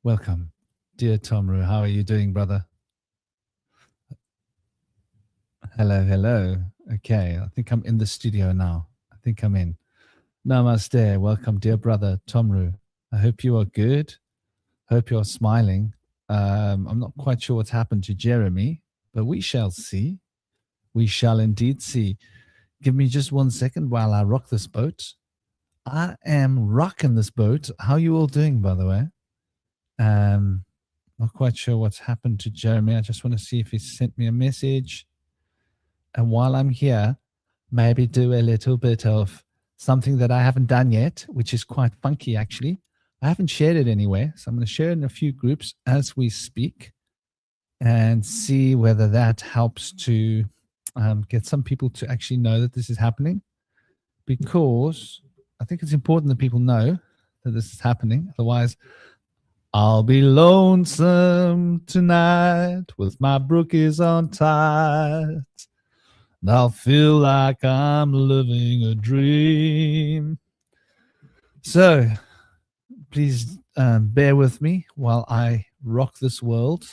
Welcome, dear Tomru. How are you doing, brother? Hello, hello. Okay, I think I'm in the studio now. I think I'm in. Namaste. Welcome, dear brother Tomru. I hope you are good. Hope you're smiling. I'm not quite sure what's happened to Jeremy, but we shall see. We shall indeed see. Give me just 1 second while I rock this boat. I am rocking this boat. How are you all doing, by the way? Not quite sure what's happened to Jeremy. I just want to see if he sent me a message. And while I'm here, maybe do a little bit of something that I haven't done yet, which is quite funky, actually. I haven't shared it anywhere, so I'm going to share it in a few groups as we speak and see whether that helps to get some people to actually know that this is happening, because I think it's important that people know that this is happening. Otherwise, I'll be lonesome tonight with my brookies on tight. And I'll feel like I'm living a dream. So please bear with me while I rock this world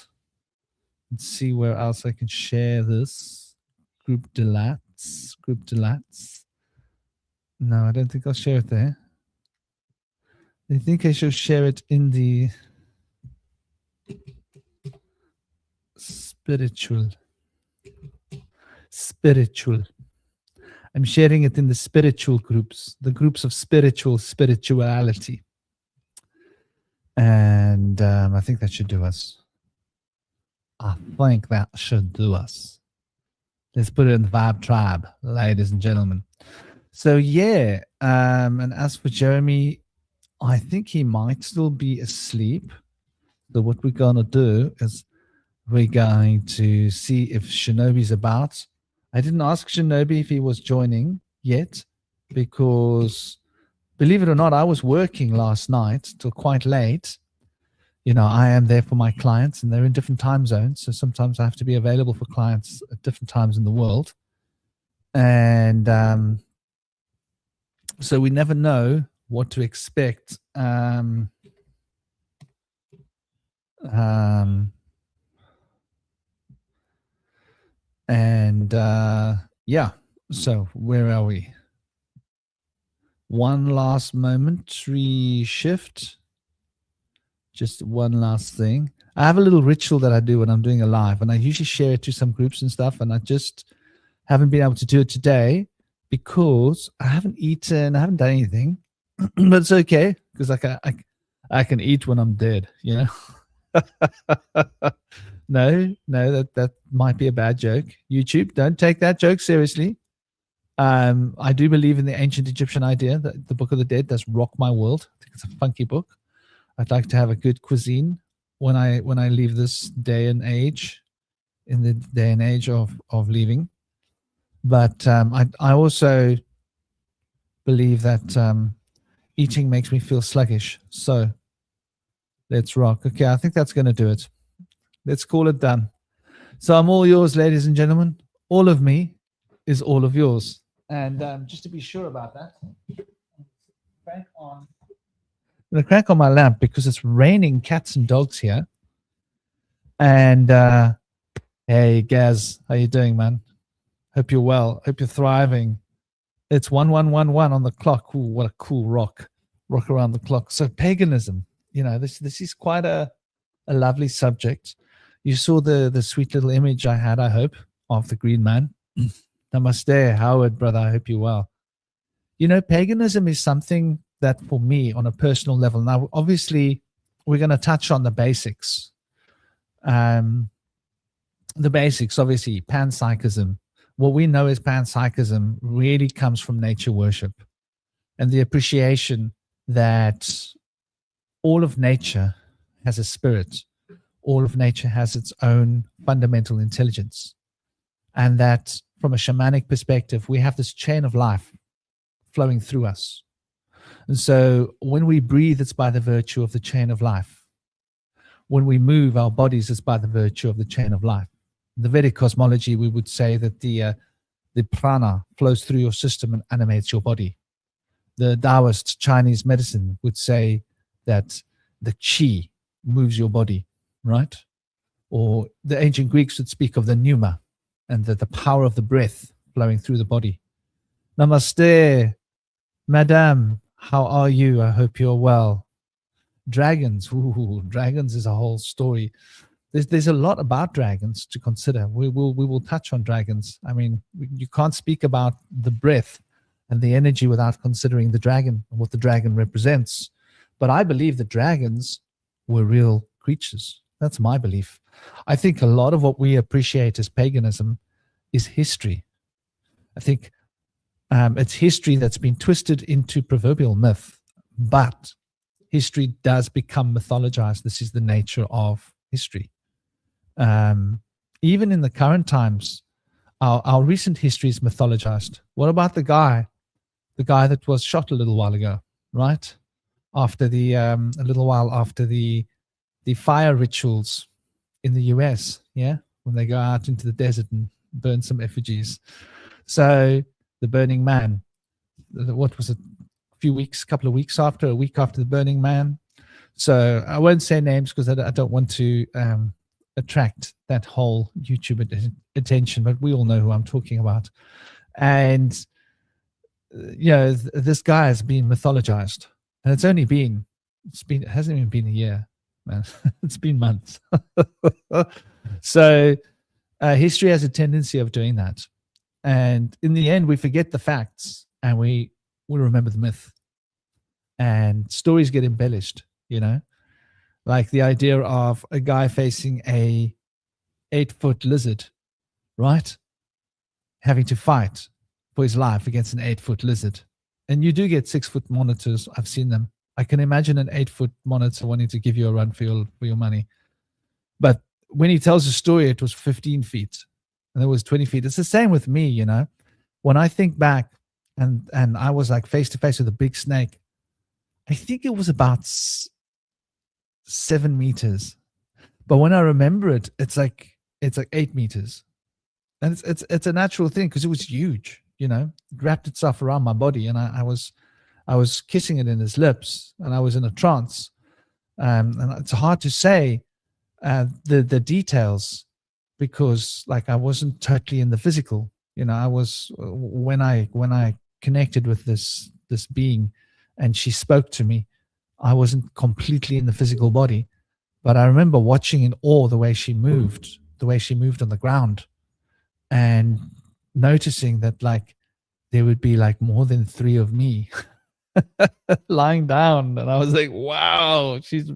and see where else I can share this. Group delats. No, I don't think I'll share it there. I think I should share it in the spiritual. I'm sharing it in the spiritual groups, the groups of spirituality. And I think that should do us. Let's put it in the Vibe Tribe, ladies and gentlemen. So yeah, and as for Jeremy, I think he might still be asleep. So what we're going to do is we're going to see if Shinobi's about. I didn't ask Shinobi if he was joining yet, because believe it or not, I was working last night till quite late. You know, I am there for my clients and they're in different time zones. So sometimes I have to be available for clients at different times in the world. And so we never know what to expect. Yeah, so where are we? One last momentary shift. Just one last thing. I have a little ritual that I do when I'm doing a live, and I usually share it to some groups and stuff, and I just haven't been able to do it today because I haven't eaten, I haven't done anything. But it's okay, because I can eat when I'm dead, you know? No, that might be a bad joke. YouTube, don't take that joke seriously. I do believe in the ancient Egyptian idea that the Book of the Dead does rock my world. I think it's a funky book. I'd like to have a good cuisine when I leave this day and age, in the day and age of leaving. But I also believe that eating makes me feel sluggish. So let's rock. Okay, I think that's going to do it. Let's call it done. So I'm all yours, ladies and gentlemen. All of me is all of yours. And just to be sure about that, I'm going to crank on my lamp because it's raining cats and dogs here. And hey, Gaz, how you doing, man? Hope you're well. Hope you're thriving. It's 1111 on the clock. Ooh, what a cool rock around the clock. So paganism, you know, this is quite a lovely subject. You saw the sweet little image I had, I hope, of the green man. Namaste, Howard, brother. I hope you're well. You know, paganism is something that for me on a personal level, now obviously we're going to touch on the basics. The basics, obviously, panpssychism. What we know as panpssychism really comes from nature worship and the appreciation that all of nature has a spirit. All of nature has its own fundamental intelligence. And that from a shamanic perspective, we have this chain of life flowing through us. And so when we breathe, it's by the virtue of the chain of life. When we move our bodies, it's by the virtue of the chain of life. In the Vedic cosmology, we would say that the prana flows through your system and animates your body. The Taoist Chinese medicine would say that the qi moves your body, right? Or the ancient Greeks would speak of the pneuma and the power of the breath flowing through the body. Namaste, madame. How are you? I hope you're well. Dragons. Ooh, dragons is a whole story. There's a lot about dragons to consider. We will touch on dragons. I mean, you can't speak about the breath and the energy without considering the dragon and what the dragon represents. But I believe that dragons were real creatures. That's my belief. I think a lot of what we appreciate as paganism is history. I think it's history that's been twisted into proverbial myth, but history does become mythologized. This is the nature of history. Even in the current times, our recent history is mythologized. What about the guy that was shot a little while ago, right? After a little while after the fire rituals in the US, yeah, when they go out into the desert and burn some effigies. So the Burning Man, what was it? A week after the Burning Man. So I won't say names because I don't want to attract that whole YouTube attention, but we all know who I'm talking about. And this guy has been mythologized, and it hasn't even been a year, man. It's been months. So history has a tendency of doing that, and in the end we forget the facts and we remember the myth, and stories get embellished, like the idea of a guy facing a 8-foot lizard, right, having to fight for his life against an 8-foot lizard. And you do get 6-foot monitors. I've seen them. I can imagine an 8-foot monitor wanting to give you a run for your money. But when he tells a story, it was 15 feet and it was 20 feet. It's the same with me, when I think back and I was like face to face with a big snake, I think it was about 7 meters. But when I remember it, it's like 8 meters. And it's a natural thing because it was huge, it wrapped itself around my body, and I was kissing it in his lips, and I was in a trance. And it's hard to say the details because like I wasn't totally in the physical. I was when I connected with this being and she spoke to me, I wasn't completely in the physical body, but I remember watching in awe the way she moved on the ground, and noticing that like there would be like more than 3 of me lying down, and I was like, wow, she's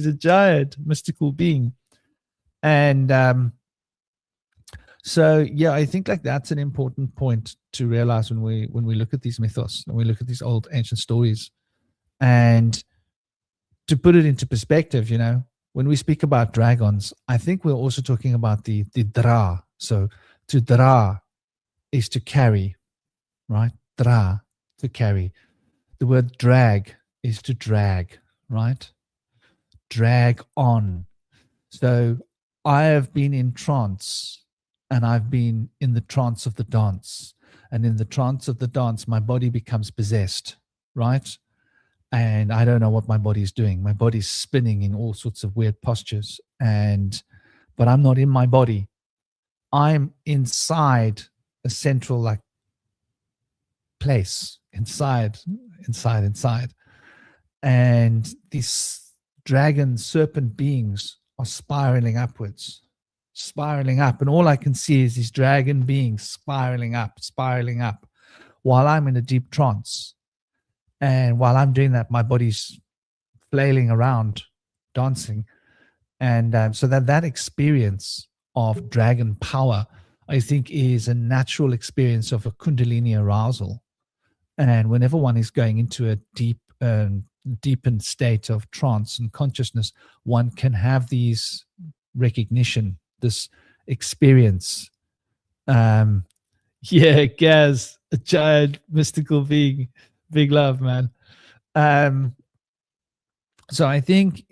a giant mystical being. And so yeah, I think like that's an important point to realize when we look at these mythos and we look at these old ancient stories. And to put it into perspective, when we speak about dragons, I think we're also talking about the dra. So to dra is to carry, right? Dra, to carry. The word drag is to drag, right? Drag on. So I have been in trance, and I've been in the trance of the dance. And in the trance of the dance, my body becomes possessed, right? And I don't know what my body's doing. My body's spinning in all sorts of weird postures. But I'm not in my body. I'm inside a central like place, inside. And these dragon serpent beings are spiraling upwards, spiraling up. And all I can see is these dragon beings spiraling up, while I'm in a deep trance. And while I'm doing that, my body's flailing around, dancing. And so that experience of dragon power, I think, is a natural experience of a Kundalini arousal. And whenever one is going into a deepened state of trance and consciousness, one can have these recognition, this experience. Yeah, Gaz, a giant mystical being. Big love, man. So I think,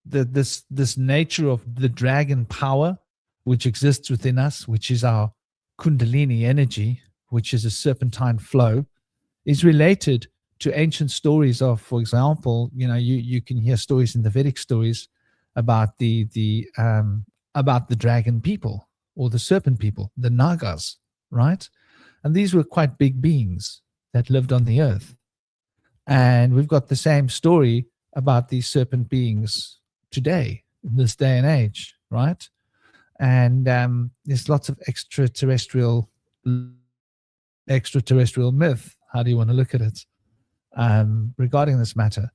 this nature of the dragon power, which exists within us, which is our Kundalini energy, which is a serpentine flow, is related to ancient stories of, for example, you can hear stories in the Vedic stories about the dragon people or the serpent people, the Nagas, right? And these were quite big beings that lived on the earth. And we've got the same story about these serpent beings today, in this day and age, right? And there's lots of extraterrestrial myth, how do you want to look at it, regarding this matter.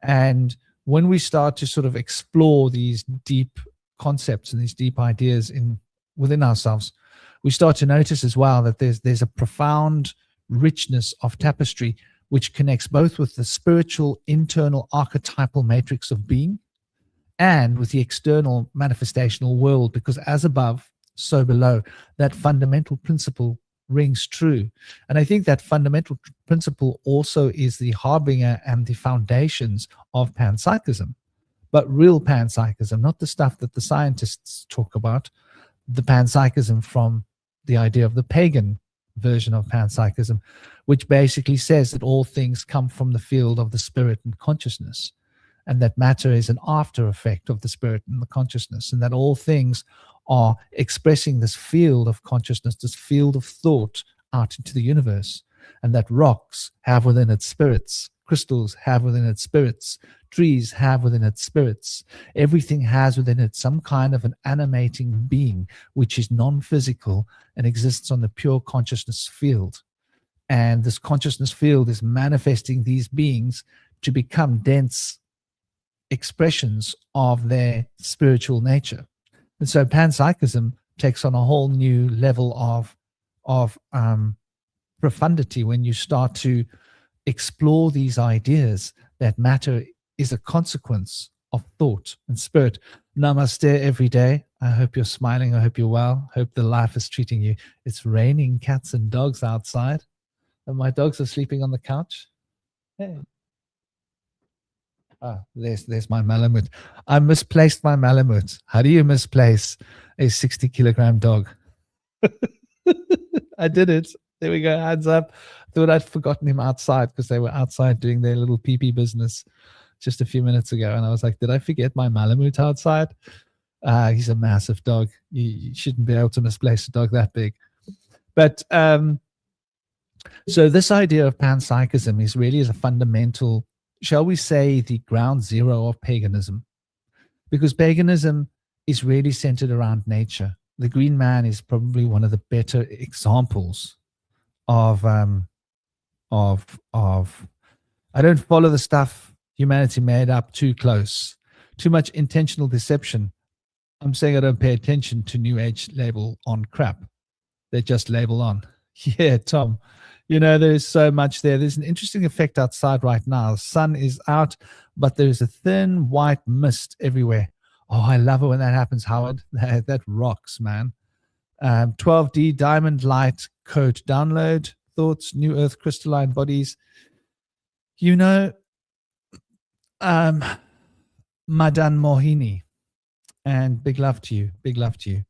And when we start to sort of explore these deep concepts and these deep ideas within ourselves, we start to notice as well that there's a profound richness of tapestry which connects both with the spiritual internal archetypal matrix of being and with the external manifestational world, because as above, so below, that fundamental principle rings true. And I think that fundamental principle also is the harbinger and the foundations of panpsychism, but real panpsychism, not the stuff that the scientists talk about, the panpsychism from the idea of the pagan version of panpsychism, which basically says that all things come from the field of the spirit and consciousness, and that matter is an after effect of the spirit and the consciousness, and that all things are expressing this field of consciousness, this field of thought out into the universe, and that rocks have within its spirits, crystals have within its spirits, trees have within its spirits, everything has within it some kind of an animating being which is non-physical and exists on the pure consciousness field. And this consciousness field is manifesting these beings to become dense expressions of their spiritual nature. And so panpsychism takes on a whole new level of profundity when you start to explore these ideas that matter is a consequence of thought and spirit. Namaste every day. I hope you're smiling. I hope you're well. Hope the life is treating you. It's raining cats and dogs outside, and my dogs are sleeping on the couch. Hey. There's my Malamute. I misplaced my Malamute. How do you misplace a 60-kilogram dog? I did it. There we go. Hands up. Thought I'd forgotten him outside because they were outside doing their little pee-pee business just a few minutes ago. And I was like, did I forget my Malamute outside? He's a massive dog. You shouldn't be able to misplace a dog that big. But so this idea of panpsychism is really as a fundamental, shall we say, the ground zero of paganism, because paganism is really centered around nature. The Green Man is probably one of the better examples of I don't follow the stuff humanity made up too close, too much intentional deception. I'm saying I don't pay attention to New Age label on crap. They just label on. Yeah, Tom. There's so much there. There's an interesting effect outside right now. The sun is out, but there's a thin white mist everywhere. Oh, I love it when that happens, Howard. That rocks, man. 12D Diamond Light Code download. Thoughts, New Earth crystalline bodies. Madan Mohini. And big love to you. Big love to you.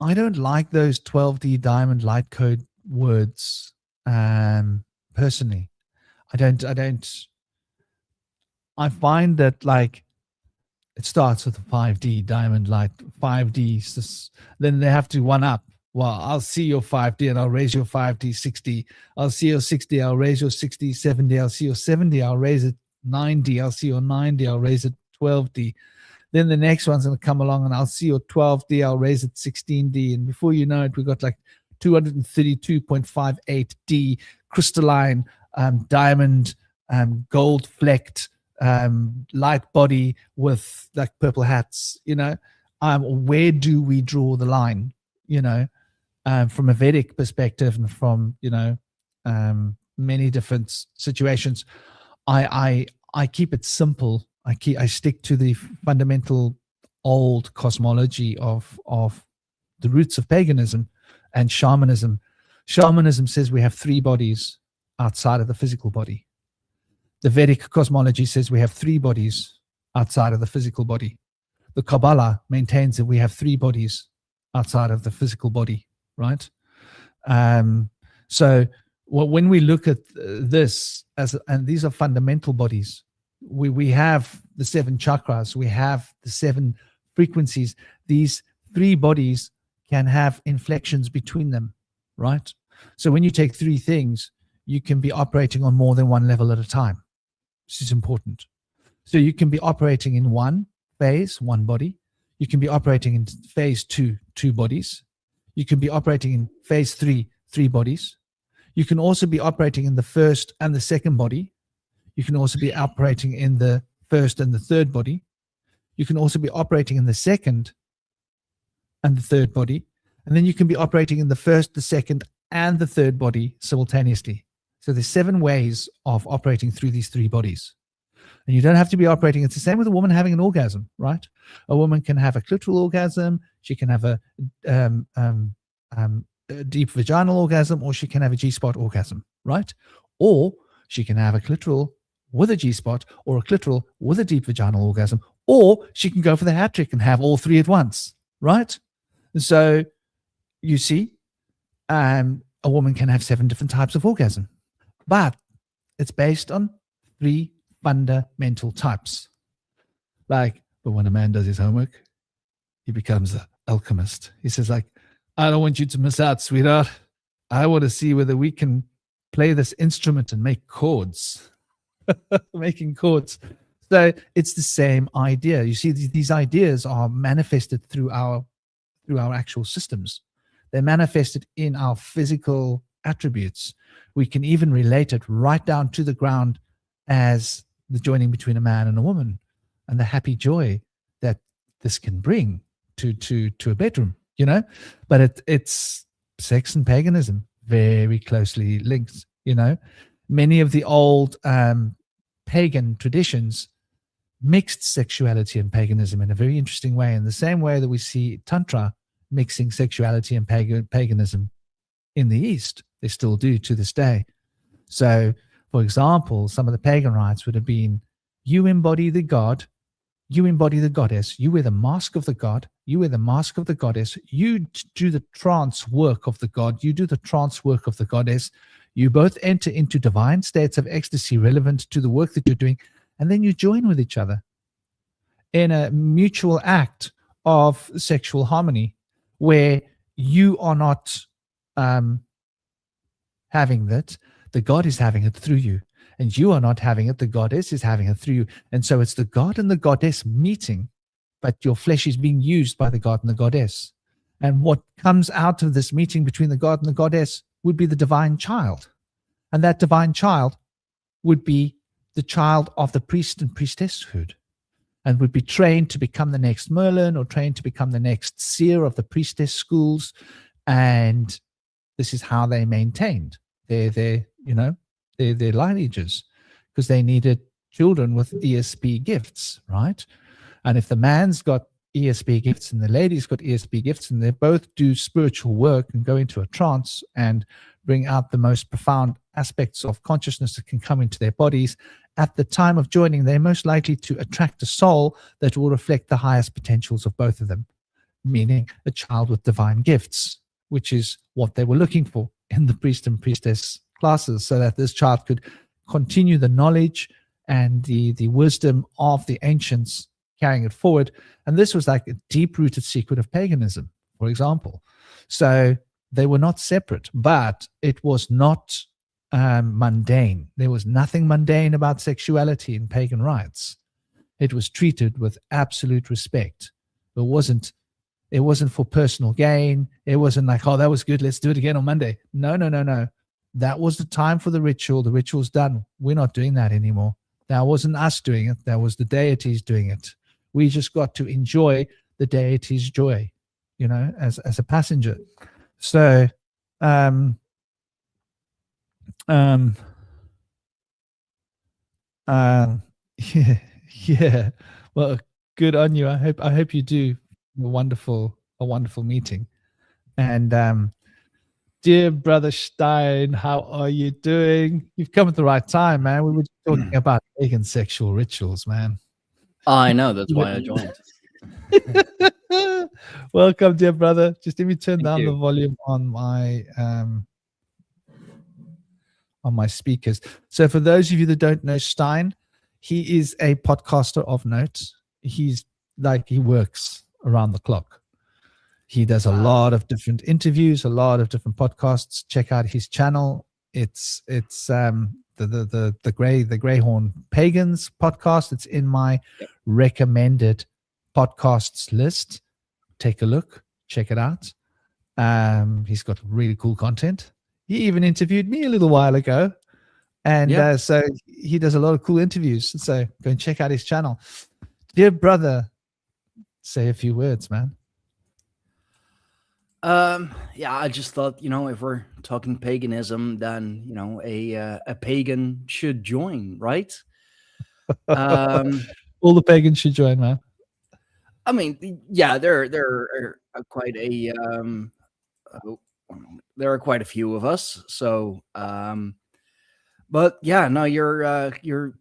I don't like those 12D Diamond Light Code words personally. I find that, like, it starts with a 5D Diamond Light, 5D, then they have to one up. Well, I'll see your 5D and I'll raise your 5D 60. I'll see your 60, I'll raise your 60, 70. I'll see your 70, I'll raise it 90. I'll see your 90, I'll raise it 12D. Then the next one's going to come along and I'll see your 12D, I'll raise it 16D. And before you know it, we got like 232.58D crystalline diamond gold flecked light body with like purple hats. Where do we draw the line? From a Vedic perspective and from many different situations, I keep it simple. I stick to the fundamental old cosmology of the roots of paganism and shamanism. Shamanism says we have three bodies outside of the physical body. The Vedic cosmology says we have three bodies outside of the physical body. The Kabbalah maintains that we have three bodies outside of the physical body, right? So well, when we look at this and these are fundamental bodies, we have the 7 chakras, we have the 7 frequencies. These 3 bodies can have inflections between them, right? So when you take 3 things, you can be operating on more than one level at a time. This is important. So you can be operating in one phase, one body. You can be operating in phase 2, 2 bodies. You can be operating in phase 3, 3 bodies. You can also be operating in the first and the second body. You can also be operating in the first and the third body. You can also be operating in the second and the third body. And then you can be operating in the first, the second, and the third body simultaneously. So there's 7 ways of operating through these 3 bodies. And you don't have to be operating. It's the same with a woman having an orgasm, right? A woman can have a clitoral orgasm. She can have a deep vaginal orgasm, or she can have a G-spot orgasm, right? Or she can have a clitoral with a G-spot, or a clitoral with a deep vaginal orgasm, or she can go for the hat trick and have all 3 at once, right? So you see, a woman can have 7 different types of orgasm, but it's based on 3 fundamental types. Like, but when a man does his homework, he becomes an alchemist. He says, like, I don't want you to miss out, sweetheart. I want to see whether we can play this instrument and make chords. Making chords. So it's the same idea. You see, these ideas are manifested through our actual systems. They're manifested in our physical attributes. We can even relate it right down to the ground as the joining between a man and a woman, and the happy joy that this can bring to a bedroom, you know. But it's sex and paganism very closely linked, you know. Many of the old pagan traditions mixed sexuality and paganism in a very interesting way, in the same way that we see Tantra mixing sexuality and paganism in the East. They still do to this day. So, for example, some of the pagan rites would have been, you embody the god, you embody the goddess, you wear the mask of the god, you wear the mask of the goddess, you do the trance work of the god, you do the trance work of the goddess, you both enter into divine states of ecstasy relevant to the work that you're doing, and then you join with each other in a mutual act of sexual harmony, where you are not having that, the god is having it through you, and you are not having it, the goddess is having it through you. And so it's the god and the goddess meeting, but your flesh is being used by the god and the goddess. And what comes out of this meeting between the god and the goddess would be the divine child. And that divine child would be the child of the priest and priestesshood, and would be trained to become the next Merlin, or trained to become the next seer of the priestess schools. And this is how they maintained their lineages, because they needed children with ESP gifts, right? And if the man's got ESP gifts and the lady's got ESP gifts, and they both do spiritual work and go into a trance and bring out the most profound aspects of consciousness that can come into their bodies, at the time of joining, they're most likely to attract a soul that will reflect the highest potentials of both of them, meaning a child with divine gifts, which is what they were looking for in the priest and priestess classes, so that this child could continue the knowledge and the wisdom of the ancients, carrying it forward. And this was like a deep-rooted secret of paganism, for example. So they were not separate, but it was not mundane. There was nothing mundane about sexuality in pagan rites. It was treated with absolute respect. It wasn't for personal gain. It wasn't like, oh, that was good, let's do it again on Monday. No. That was the time for the ritual. The ritual's done. We're not doing that anymore. That wasn't us doing it. That was the deities doing it. We just got to enjoy the deity's joy, you know, as a passenger. So, yeah. Well, good on you. I hope you do a wonderful meeting. And dear brother Stein, how are you doing? You've come at the right time, man. We were just talking about pagan sexual rituals, man. I know, that's why I joined. Welcome, dear brother. Just let me turn down the volume on my my speakers. So for those of you that don't know Stein, he is a podcaster of note. He's like, he works around the clock. He does a lot of different interviews, a lot of different podcasts. Check out his channel. It's the Greyhorn Pagans podcast. It's in my recommended podcasts list. Take a look, check it out. He's got really cool content. He even interviewed me a little while ago, and so he does a lot of cool interviews. So go and check out his channel. Dear brother, say a few words, man. I just thought, if we're talking paganism, then a pagan should join, right? All the pagans should join, man. I mean, yeah, there are quite a there are quite a few of us. So, but yeah, no, you're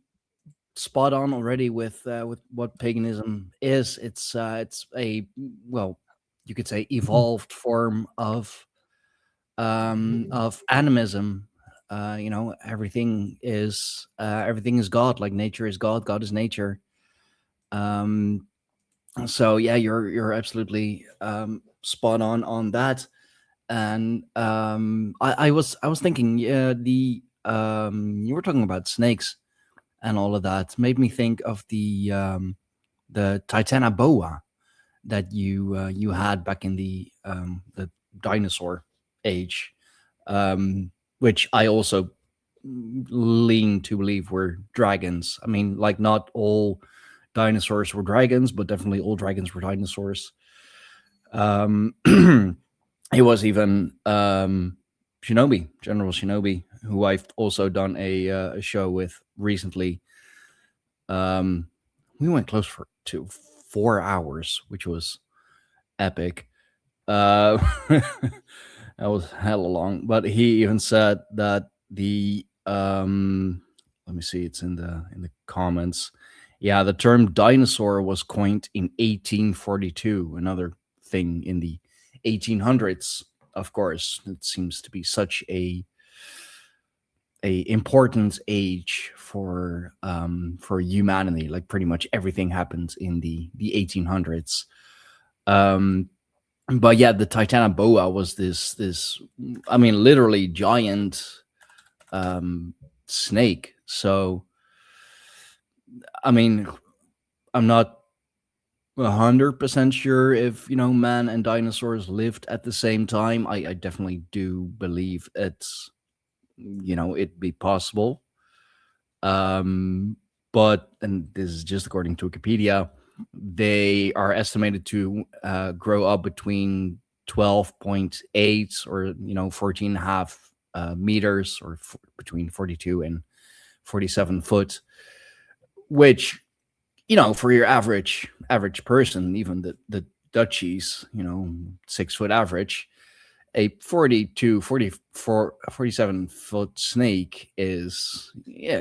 spot on already with what paganism is. It's a, well, you could say, evolved form of animism. Everything is God. Like nature is God. God is nature. So yeah, you're absolutely spot on that. And I was thinking, you were talking about snakes and all of that. Made me think of the Titanoboa that you had back in the dinosaur age, which I also lean to believe were dragons. I mean, like, not all dinosaurs were dragons, but definitely all dragons were dinosaurs. It was even Shinobi, General Shinobi, who I've also done a show with recently. We went close to 4 hours, which was epic. That was hella long. But he even said that the let me see, it's in the comments. Yeah, the term dinosaur was coined in 1842. Another thing in the 1800s. Of course, it seems to be such a important age for humanity. Like, pretty much everything happens in the 1800s. But yeah, the Titanoboa was this I mean, literally giant snake. So I mean, I'm not 100% sure if man and dinosaurs lived at the same time. I definitely do believe it's it'd be possible. But, and this is just according to Wikipedia, they are estimated to grow up between 12.8 or 14.5 meters, or between 42 and 47 foot, which, for your average person, even the Dutchies, 6 foot average, a 42, 44, 47 foot snake is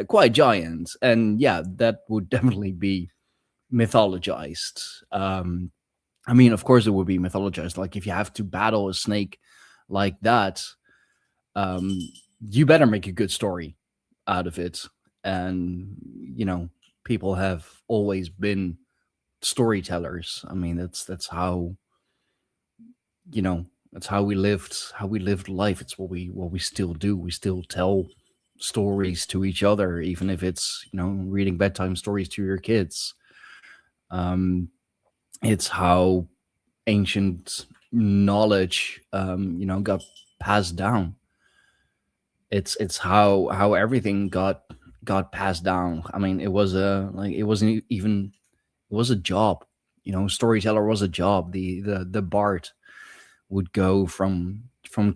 quite giant. And yeah, that would definitely be mythologized. I mean, of course it would be mythologized. Like, if you have to battle a snake like that, you better make a good story out of it. And people have always been storytellers. I mean, that's how that's how we lived life. It's what we still do. We still tell stories to each other, even if it's reading bedtime stories to your kids. It's how ancient knowledge got passed down. It's how everything got passed down. I mean, it was a job. Storyteller was a job. The bard would go from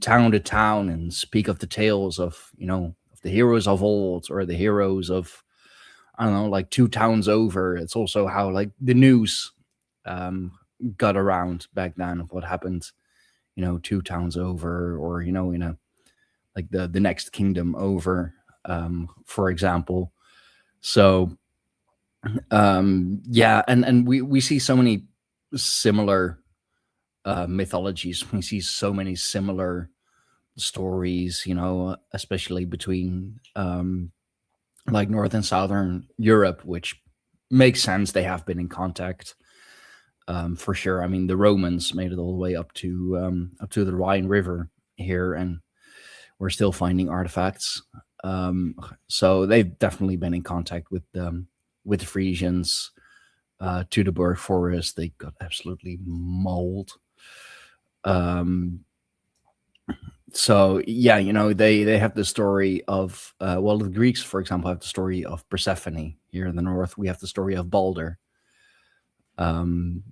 town to town and speak of the tales of of the heroes of old, or the heroes of, I don't know, like 2 towns over. It's also how, like, the news got around back then of what happened 2 towns over, or in a, like, the next kingdom over, for example. So yeah, and we see so many similar mythologies. We see so many similar stories, especially between like North and Southern Europe, which makes sense. They have been in contact for sure. I mean, the Romans made it all the way up to the Rhine River here, and we're still finding artifacts. So they've definitely been in contact with the Frisians. To the Berg Forest, they got absolutely mauled. So yeah, they have the story of the Greeks, for example, have the story of Persephone. Here in the north, we have the story of Balder. The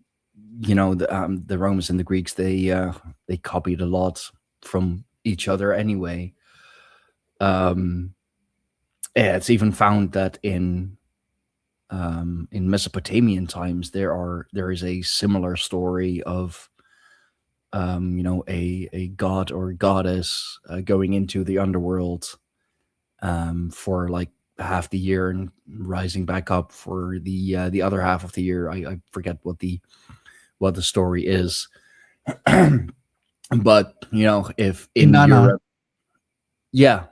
Romans and the Greeks, they copied a lot from each other anyway. Yeah, it's even found that in Mesopotamian times there is a similar story of a god or goddess going into the underworld for like half the year and rising back up for the other half of the year. I forget what the story is. But if in Inanna. Europe, yeah,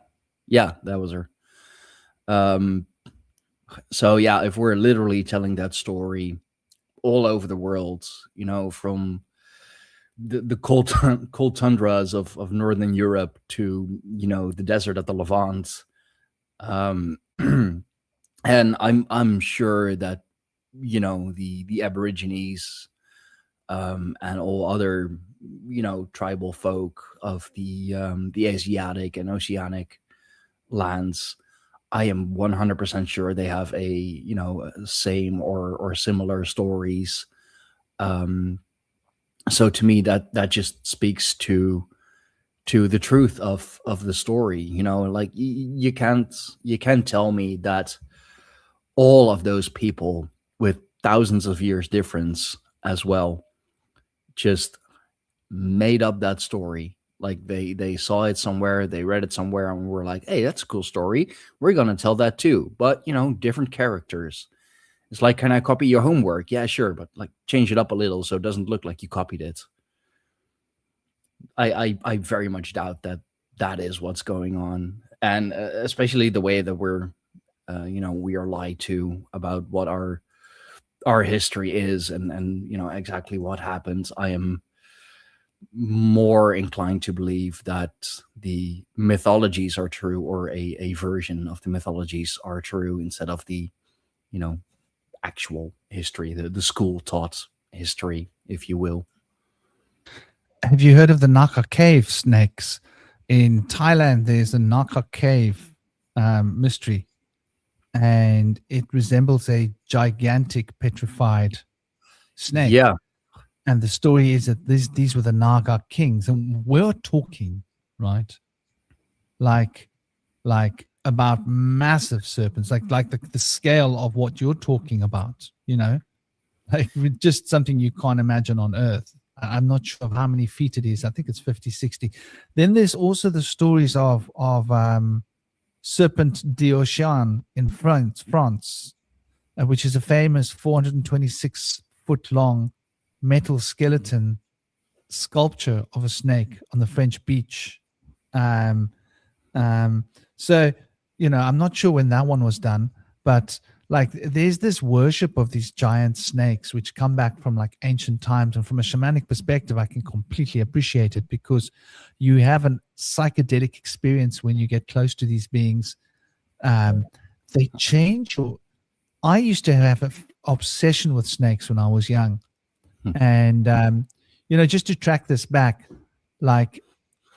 that was her. So yeah, if we're literally telling that story all over the world, from the cold tundras of Northern Europe to the desert of the Levant, and I'm sure that the Aborigines and all other tribal folk of the Asiatic and Oceanic lands, I am 100% sure they have a same or similar stories. So to me, that just speaks to the truth of the story. Like you can't tell me that all of those people with thousands of years difference as well just made up that story. Like they saw it somewhere, they read it somewhere, and were like, hey, that's a cool story, we're gonna tell that too, but different characters. It's like, can I copy your homework? Yeah, sure, but like change it up a little so it doesn't look like you copied it. I very much doubt that is what's going on, and especially the way that we're we are lied to about what our history is, and exactly what happens. I am more inclined to believe that the mythologies are true, or a version of the mythologies are true, instead of the actual history, the school taught history, if you will. Have you heard of the Naka cave snakes? In Thailand, there's a Naka cave mystery, and it resembles a gigantic petrified snake. Yeah. And the story is that these were the Naga kings, and we're talking, right, like about massive serpents, like the scale of what you're talking about, like just something you can't imagine on Earth. I'm not sure of how many feet it is. I think it's 50, 60. Then there's also the stories of Serpent d'Ocean in France, which is a famous 426-foot long metal skeleton sculpture of a snake on the French beach. So I'm not sure when that one was done, but like there's this worship of these giant snakes which come back from like ancient times, and from a shamanic perspective I can completely appreciate it, because you have a psychedelic experience when you get close to these beings. They change your... I used to have an obsession with snakes when I was young. And just to track this back, like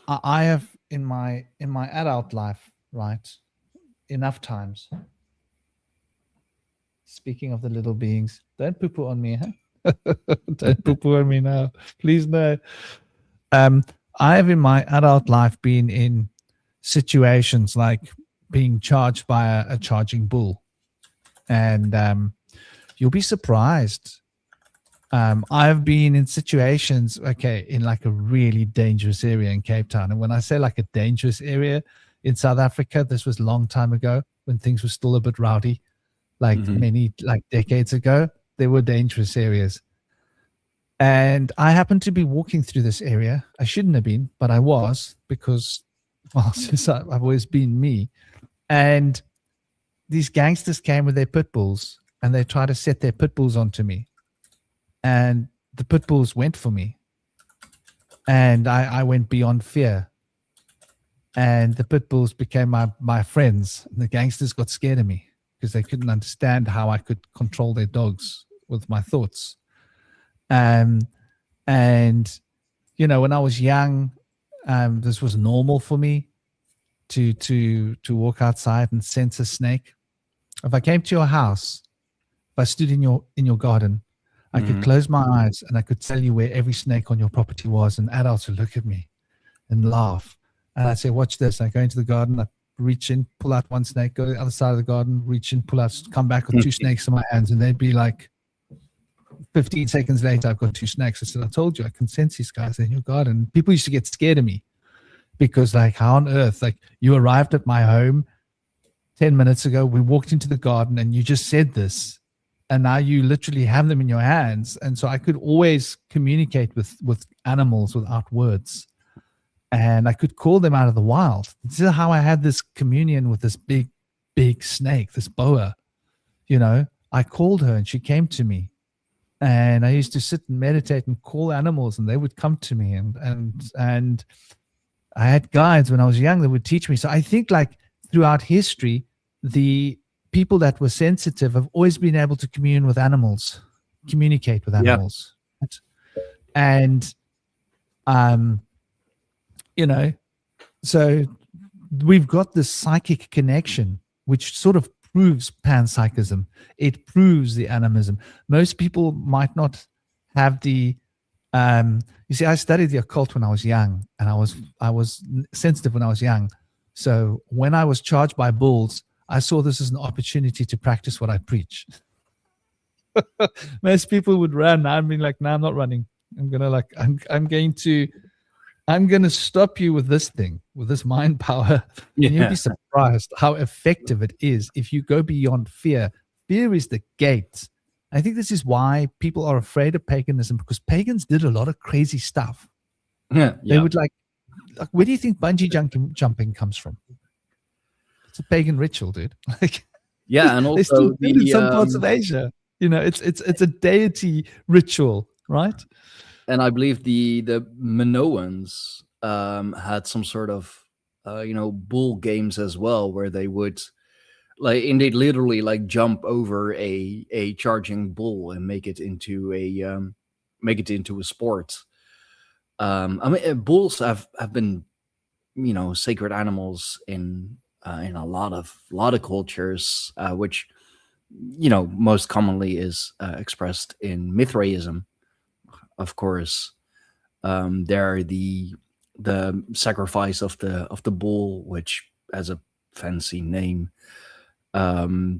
I have in my adult life, right, enough times. Speaking of the little beings, don't poo-poo on me, huh? Don't poo-poo on me now, please, no. I have in my adult life been in situations like being charged by a charging bull, and you'll be surprised. I've been in situations, in like a really dangerous area in Cape Town. And when I say like a dangerous area in South Africa, this was a long time ago when things were still a bit rowdy, like many like decades ago. There were dangerous areas. And I happened to be walking through this area. I shouldn't have been, but I was, because, well, since I've always been me. And these gangsters came with their pit bulls, and they tried to set their pit bulls onto me. And the pit bulls went for me. And I went beyond fear. And the pit bulls became my friends. And the gangsters got scared of me because they couldn't understand how I could control their dogs with my thoughts. And you know, when I was young, this was normal for me to walk outside and sense a snake. If I came to your house, if I stood in your garden, I could close my eyes and I could tell you where every snake on your property was, and adults would look at me and laugh. And I'd say, watch this. I go into the garden, I reach in, pull out one snake, go to the other side of the garden, reach in, pull out, come back with two snakes in my hands, and they'd be like, 15 seconds later, I've got two snakes. I said, I told you, I can sense these guys in your garden. People used to get scared of me because, like, how on earth? Like, you arrived at my home 10 minutes ago, we walked into the garden, and you just said this, and now you literally have them in your hands. And so I could always communicate with animals without words, and I could call them out of the wild. This is how I had this communion with this big snake, this boa. You know, I called her, and she came to me. And I used to sit and meditate and call animals, and they would come to me. And I had guides when I was young that would teach me. So I think, like, throughout history, the people that were sensitive have always been able to communicate with animals. And you know, so we've got this psychic connection, which sort of proves panpssychism. It proves the animism. Most people might not have the you see, I studied the occult when I was young, and I was sensitive when I was young. So when I was charged by bulls, I saw this as an opportunity to practice what I preach. Most people would run. I'm being like, no, I'm not running. I'm going to stop you with this thing, with this mind power. And you'll be surprised how effective it is if you go beyond fear. Fear is the gate. I think this is why people are afraid of paganism, because pagans did a lot of crazy stuff. They would like, where do you think bungee jumping comes from? It's a pagan ritual, dude. Like, yeah, and they still also do it in some parts of Asia. You know, it's a deity ritual, right? And I believe the Minoans had some sort of bull games as well, where they would indeed literally jump over a charging bull and make it into a sport. I mean, bulls have been sacred animals in a lot of cultures, which most commonly is expressed in Mithraism. Of course, there the sacrifice of the bull, which has a fancy name. That's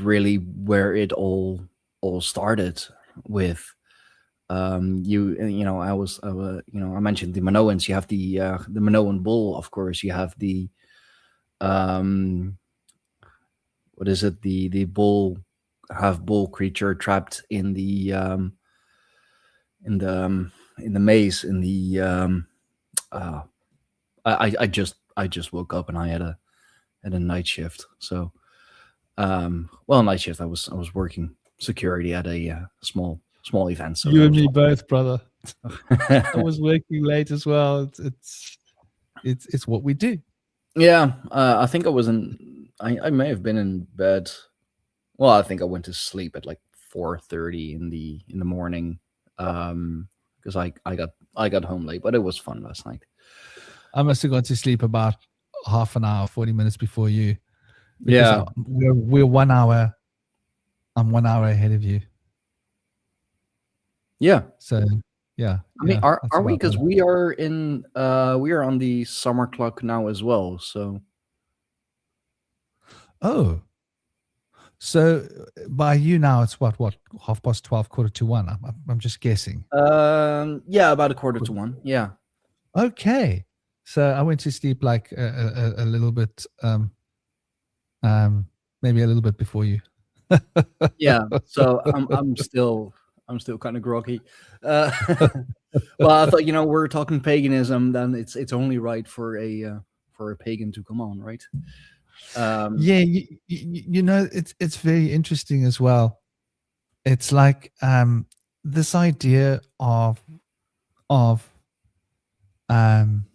really where it all started with. I mentioned the Minoans. You have the Minoan bull, of course. You have the what is it? The bull, half bull creature trapped in the maze in the I just woke up and I had a night shift. So night shift. I was working security at a small event. So you and me both, brother. I was working late as well. It's what we do. Yeah, I think I may have been in bed. Well, I think I went to sleep at 4:30 in the morning, because I got home late, but it was fun last night. I must have gone to sleep about half an hour, 40 minutes before you. Yeah, we're 1 hour. I'm 1 hour ahead of you. Yeah. So yeah. I mean, are we? Because we are on the summer clock now as well. So. Oh. So by you now, it's what 12:30, 1:45. I'm just guessing. Yeah, about 1:45. Yeah. Okay. So I went to sleep a little bit, maybe a little bit before you. Yeah, so I'm still kind of groggy. Uh, well, I thought, we're talking paganism, then it's only right for a pagan to come on, right? Um, Yeah, it's very interesting as well. It's like this idea of um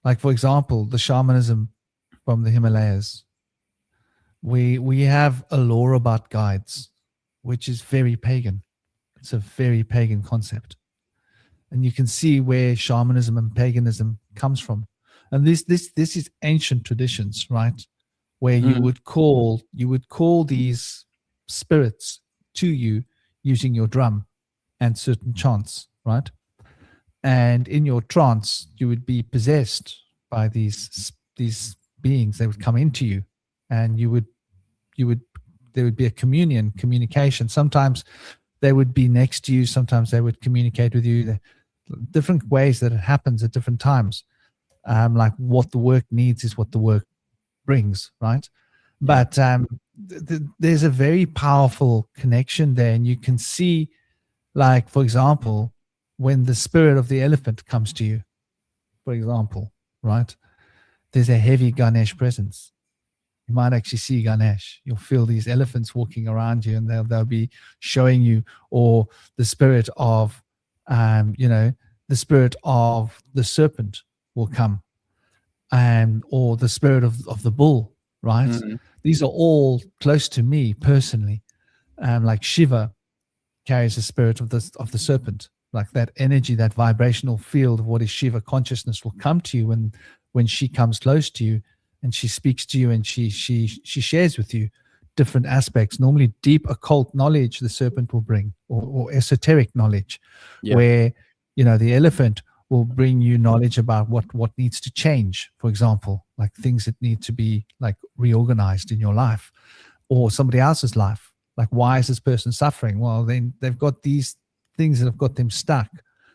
like, for example, the shamanism from the Himalayas. We have a lore about guides, which is very pagan. It's a very pagan concept, and you can see where shamanism and paganism comes from. And this is ancient traditions, right? Where mhm, you would call these spirits to you using your drum and certain chants, right? And in your trance, you would be possessed by these beings. They would come into you, and you would there would be a communication. Sometimes they would be next to you. Sometimes they would communicate with you. Different ways that it happens at different times. Like, what the work needs is what the work brings, right? yeah. But there's a very powerful connection there, and you can see, like, for example, when the spirit of the elephant comes to you, for example, right? There's a heavy Ganesh presence. You might actually see Ganesh. You'll feel these elephants walking around you, and they'll be showing you, or the spirit of, the spirit of the serpent will come, and or the spirit of the bull, right? Mhm, These are all close to me personally. Like Shiva carries the spirit of the serpent, like that energy, that vibrational field of what is Shiva consciousness will come to you when she comes close to you, and she speaks to you, and she shares with you different aspects. Normally, deep occult knowledge the serpent will bring, or esoteric knowledge, yeah. where the elephant will bring you knowledge about what needs to change. For example, like things that need to be like reorganized in your life or somebody else's life. Like, why is this person suffering? Well, then they've got these things that have got them stuck.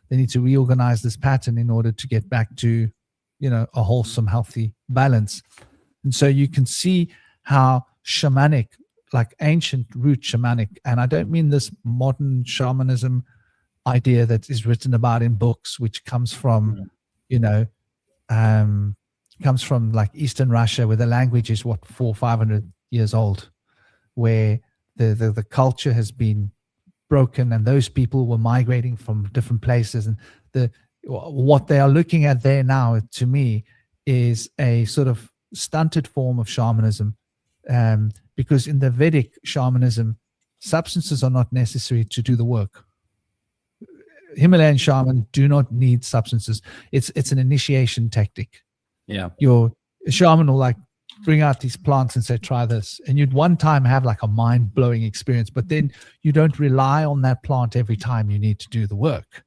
They need to reorganize this pattern in order to get back to, a wholesome, healthy balance. And so you can see how shamanic, like ancient root shamanic, and I don't mean this modern shamanism idea that is written about in books, which Mhm, you know, um, comes from like Eastern Russia, where the language is what 400-500 years old, where the culture has been broken, and those people were migrating from different places, and what they are looking at there now, to me, is a sort of stunted form of shamanism, because in the Vedic shamanism, substances are not necessary to do the work. Himalayan shaman do not need substances. It's an initiation tactic. yeah. Your shaman will like bring out these plants and say, try this. And you'd one time have like a mind blowing experience, but then you don't rely on that plant every time you need to do the work.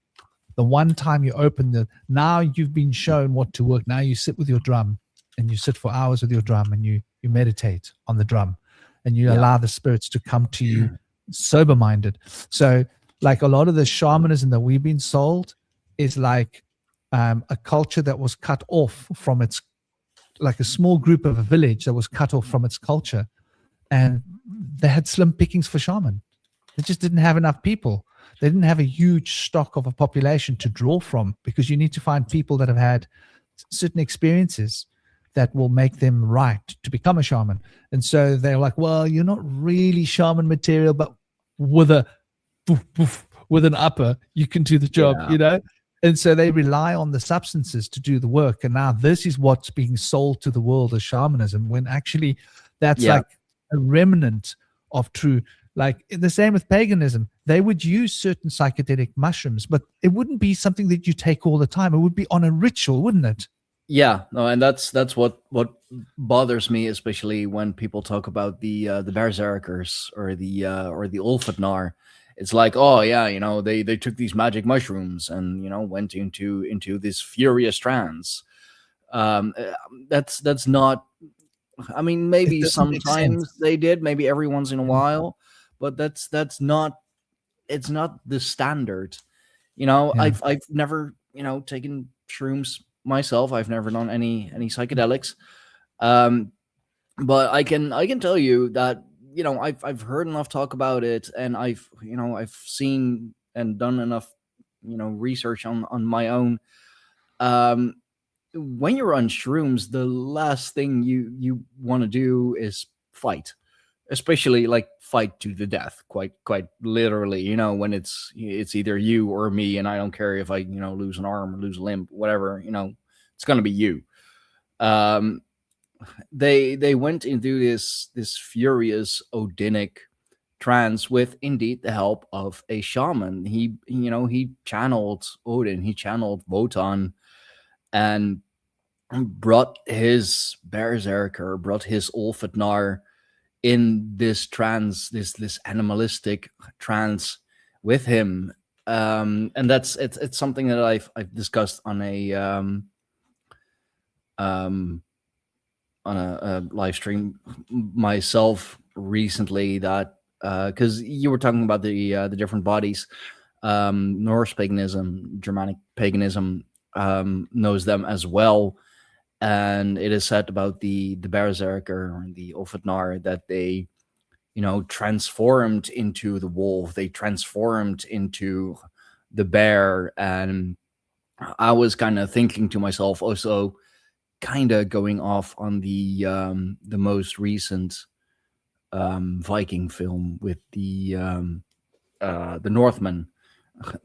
The one time you open now you've been shown what to work. Now you sit with your drum, and you sit for hours with your drum, and you meditate on the drum, and you Yeah. allow the spirits to come to you sober minded. So, like, a lot of the shamanism that we've been sold is like a culture that was cut off from its, like a small group of a village that was cut off from its culture, and they had slim pickings for shaman. They just didn't have enough people. They didn't have a huge stock of a population to draw from, because you need to find people that have had certain experiences that will make them right to become a shaman. And so they're like, well, you're not really shaman material, but with a with an upper, you can do the job, Yeah. And so they rely on the substances to do the work. And now this is what's being sold to the world as shamanism, when actually that's Yeah. like a remnant of true. Like the same with paganism, they would use certain psychedelic mushrooms, but it wouldn't be something that you take all the time. It would be on a ritual, wouldn't it? Yeah, no, and that's what bothers me, especially when people talk about the berserkers or the Ulfatnar. It's like, oh yeah, they took these magic mushrooms and went into this furious trance. Um, uh, that's not. I mean, It maybe doesn't make sense. sometimes they did, maybe every once in a Yeah. while, but that's not. It's not the standard. Yeah. I've never taken shrooms myself. I've never done any psychedelics. Um, but I can tell you that I've heard enough talk about it, and I've seen and done enough research on my own. When you're on shrooms, the last thing you want to do is fight, especially like fight to the death, quite literally. When it's either you or me, and I don't care if I lose an arm or lose a limb, whatever. It's gonna be you. um they went into this furious Odinic trance with indeed the help of a shaman. He channeled Odin, he channeled Wotan, and brought his berserker, brought his Ulfadnar in this trance, this animalistic trance with him. And it's something that I've discussed on a live stream myself recently, that because you were talking about the different bodies. Norse paganism, Germanic paganism knows them as well, and it is said about the berserker or the Ulfadnar that they transformed into the wolf, they transformed into the bear. And I was kind of thinking to myself, also kind of going off on the most recent Viking film with the Northmen.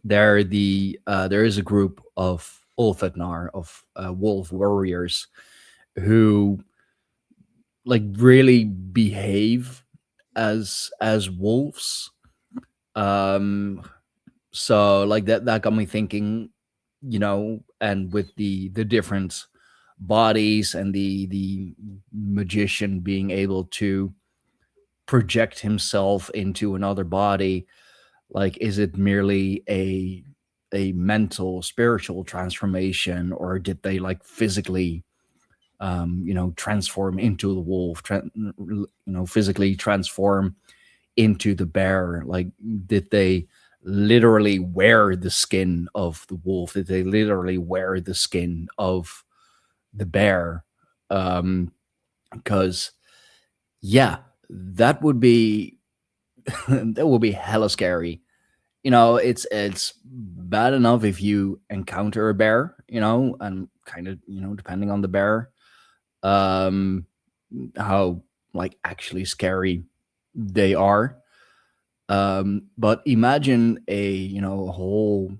There is a group of Ulfadnar, of wolf warriors, who like really behave as wolves. So like that got me thinking, and with the different bodies, and the magician being able to project himself into another body, like, is it merely a mental spiritual transformation, or did they like physically transform into the wolf, physically transform into the bear? Like, did they literally wear the skin of the wolf? Did they literally wear the skin of the bear? Because yeah, that would be that would be hella scary. It's bad enough if you encounter a bear, and kind of, depending on the bear, how like actually scary they are. But imagine a whole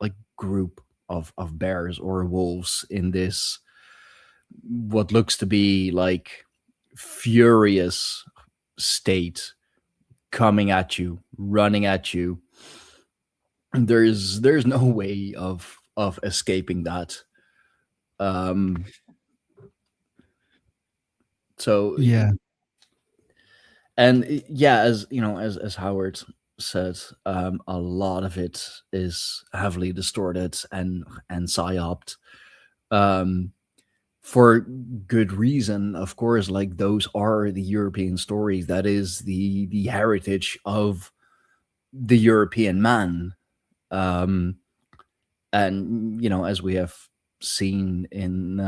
like group of bears or wolves in this, what looks to be like furious state, coming at you, running at you. There's no way of escaping that. So Yeah. and yeah, as as Howard said, a lot of it is heavily distorted and psyoped, for good reason, of course. Like, those are the European stories, that is the heritage of the European man. And as we have seen in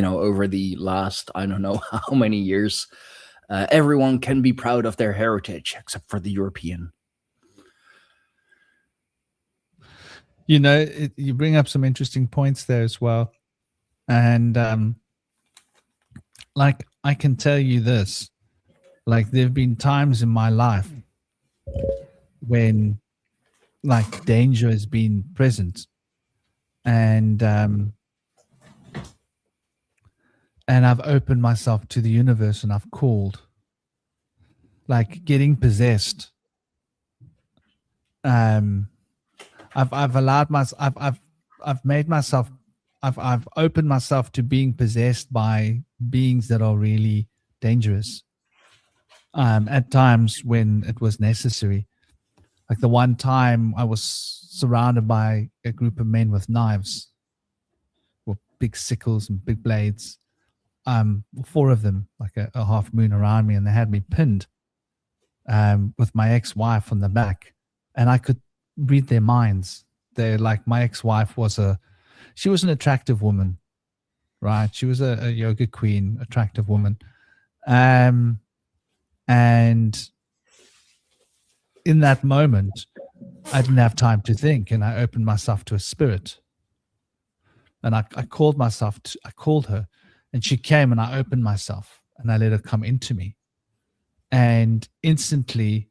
over the last, I don't know how many years, everyone can be proud of their heritage except for the European. You bring up some interesting points there as well. And like, I can tell you this, like, there have been times in my life when like danger has been present, and I've opened myself to the universe, and I've called, like, getting possessed. I've allowed myself, I've made myself, I've opened myself to being possessed by beings that are really dangerous. At times when it was necessary. Like the one time I was surrounded by a group of men with knives, with big sickles and big blades. 4 of them, like a half moon around me, and they had me pinned with my ex-wife on the back, and I could read their minds. They're like, my ex-wife she was an attractive woman, right? She was a yoga queen, attractive woman. And in that moment, I didn't have time to think, and I opened myself to a spirit. And I called her, and she came, and I opened myself, and I let her come into me. And instantly,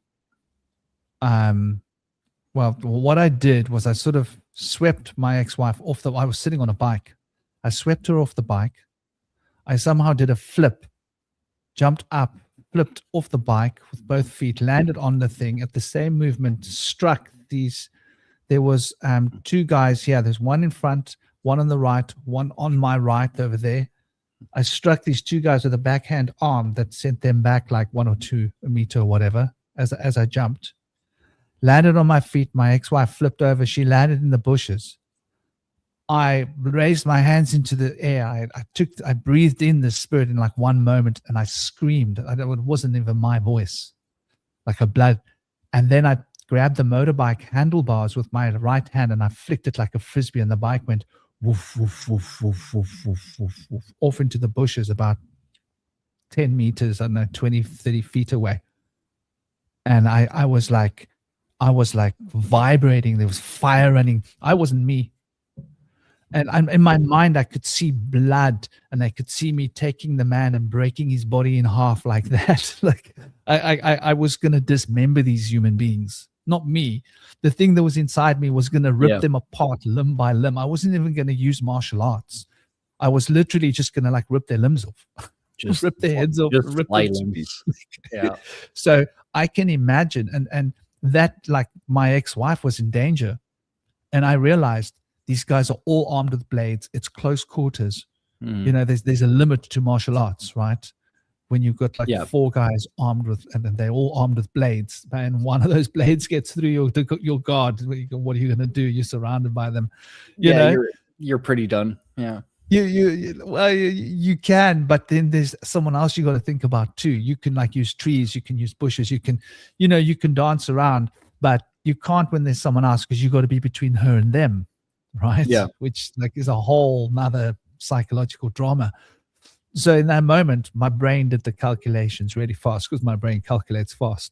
well, what I did was I sort of swept my ex-wife off I was sitting on a bike. I swept her off the bike. I somehow did a flip, jumped up, flipped off the bike with both feet, landed on the thing. At the same movement, struck these. There was 2 guys here. There's one in front, one on the right, one on my right over there. I struck these 2 guys with a backhand arm that sent them back like 1 or 2 meters or whatever as I jumped. Landed on my feet. My ex-wife flipped over. She landed in the bushes. I raised my hands into the air. I breathed in the spirit in like one moment, and I screamed. It wasn't even my voice, like a blood. And then I grabbed the motorbike handlebars with my right hand, and I flicked it like a frisbee, and the bike went woof, woof, woof, woof, woof, woof, woof, woof, off into the bushes about 10 meters, I don't know, 20, 30 feet away. And I was like vibrating. There was fire running. I wasn't me. And in my mind, I could see blood, and I could see me taking the man and breaking his body in half like that. Like I was going to dismember these human beings, not me. The thing that was inside me was going to rip them apart limb by limb. I wasn't even going to use martial arts. I was literally just going to like rip their limbs off, just rip their heads off, rip their limbs. Yeah. So I can imagine, and that, like, my ex-wife was in danger, and I realized these guys are all armed with blades. It's close quarters. You know, there's a limit to martial arts, right? When you've got like 4 guys armed with, and then they're all armed with blades, and one of those blades gets through your guard. What are you going to do? You're surrounded by them. You know? You're pretty done. Yeah. You can, but then there's someone else you got to think about too. You can like use trees, you can use bushes, you can dance around, but you can't when there's someone else, because you got to be between her and them. Right. Yeah. Which like is a whole nother psychological drama. So in that moment, my brain did the calculations really fast, because my brain calculates fast.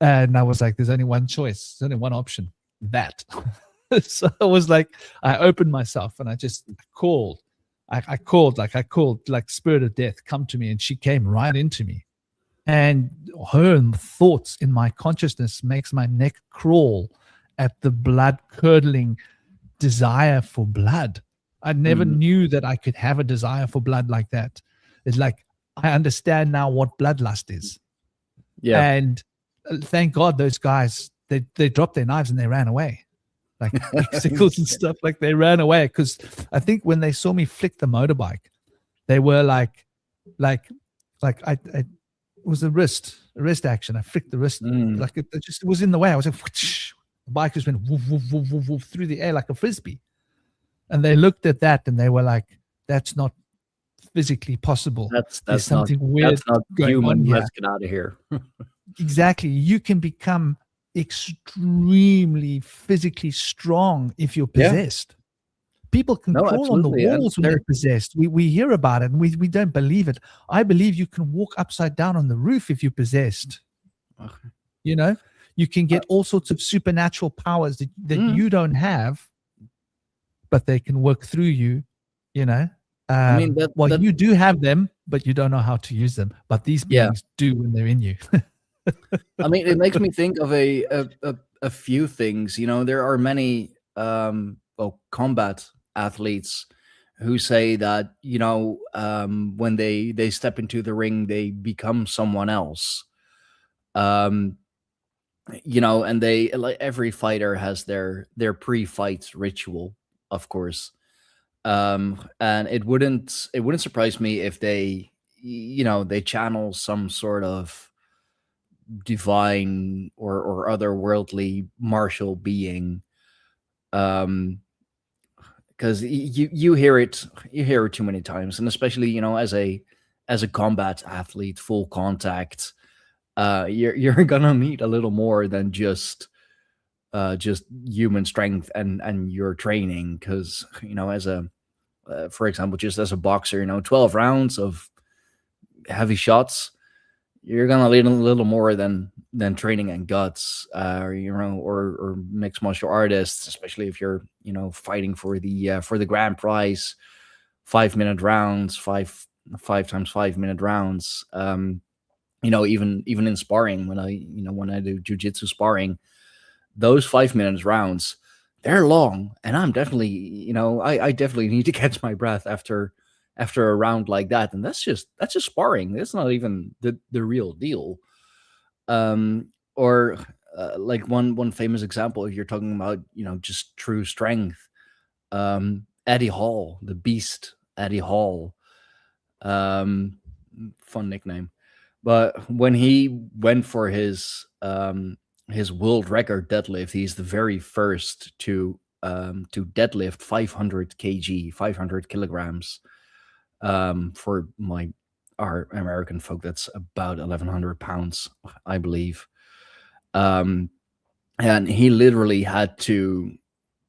And I was like, there's only one choice. There's only one option. That. So I was like, I opened myself, and I just called. I called like spirit of death, come to me. And she came right into me. And her thoughts in my consciousness makes my neck crawl at the blood curdling desire for blood. I never knew that I could have a desire for blood like that. It's like, I understand now what bloodlust is. Yeah. And thank God those guys, they dropped their knives and they ran away. Like sickles and stuff, like they ran away. Because I think when they saw me flick the motorbike, they were like I it was a wrist action. I flicked the wrist, like it just was in the way. I was like, whoosh. The bike just went woof, woof, woof, woof, woof, through the air like a frisbee. And they looked at that and they were like, that's not physically possible. There's something weird. That's not human. Let's get out of here. Exactly. You can become extremely physically strong if you're possessed. People can crawl on the walls when they're possessed. We hear about it and we don't believe it. I believe you can walk upside down on the roof if you're possessed. Okay. You know? You can get all sorts of supernatural powers that you don't have, but they can work through you, you know. You do have them, but you don't know how to use them. But these beings do when they're in you. I mean, it makes me think of a few things. You know, there are many combat athletes who say that, you know, when they step into the ring, they become someone else. You know, and they, like, every fighter has their pre-fight ritual, of course. And it wouldn't surprise me if they, you know, they channel some sort of divine or otherworldly martial being. Because you hear it too many times, and especially, you know, as a combat athlete, full contact. You're gonna need a little more than just human strength and your training, because, you know, as for example, just as a boxer, you know, 12 rounds of heavy shots, you're gonna need a little more than training and guts, or mixed martial artists, especially if you're fighting for the grand prize, 5 minute rounds, five times 5 minute rounds. Even in sparring, when I do jujitsu sparring, those 5 minutes rounds, they're long, and I'm definitely, I definitely need to catch my breath after a round like that, and that's just sparring. That's not even the real deal. Or like one famous example, if you're talking about just true strength, Eddie Hall, the Beast, Eddie Hall, fun nickname. But when he went for his world record deadlift, he's the very first to deadlift 500 kg, 500 kilograms. For our American folk, that's about 1,100 pounds, I believe. And he literally had to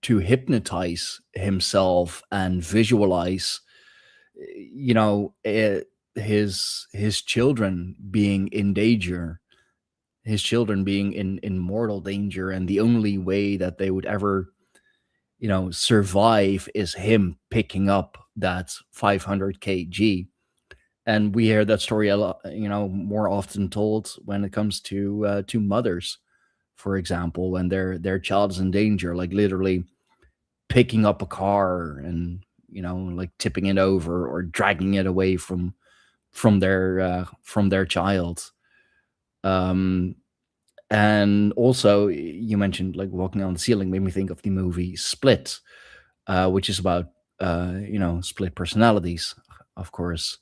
hypnotize himself and visualize, his children being in danger, his children being in mortal danger, and the only way that they would ever survive is him picking up that 500 kg. And we hear that story a lot, more often told when it comes to mothers, for example, when their child is in danger, like literally picking up a car and like tipping it over or dragging it away from their child. And also, you mentioned like walking on the ceiling, made me think of the movie Split, which is about split personalities, of course.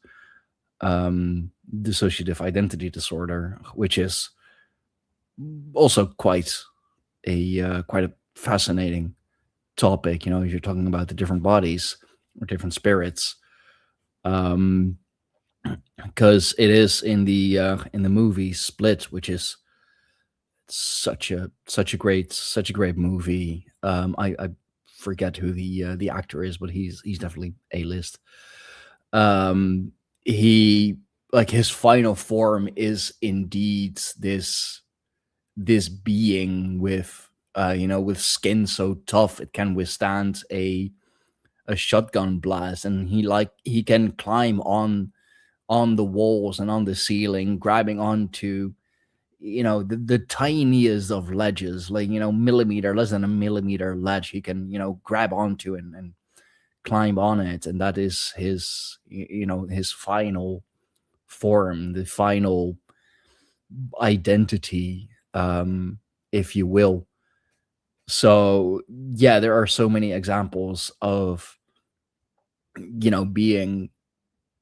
Dissociative identity disorder, which is also quite a fascinating topic. If you're talking about the different bodies or different spirits, because it is in the movie Split, which is such a great movie. I forget who the actor is, but he's definitely A-list. He, like, his final form is indeed this being with with skin so tough it can withstand a shotgun blast, and he can climb on the walls and on the ceiling, grabbing onto the tiniest of ledges, like less than a millimeter ledge. He can grab onto and climb on it, and that is his his final form, the final identity, if you will. So yeah, there are so many examples of being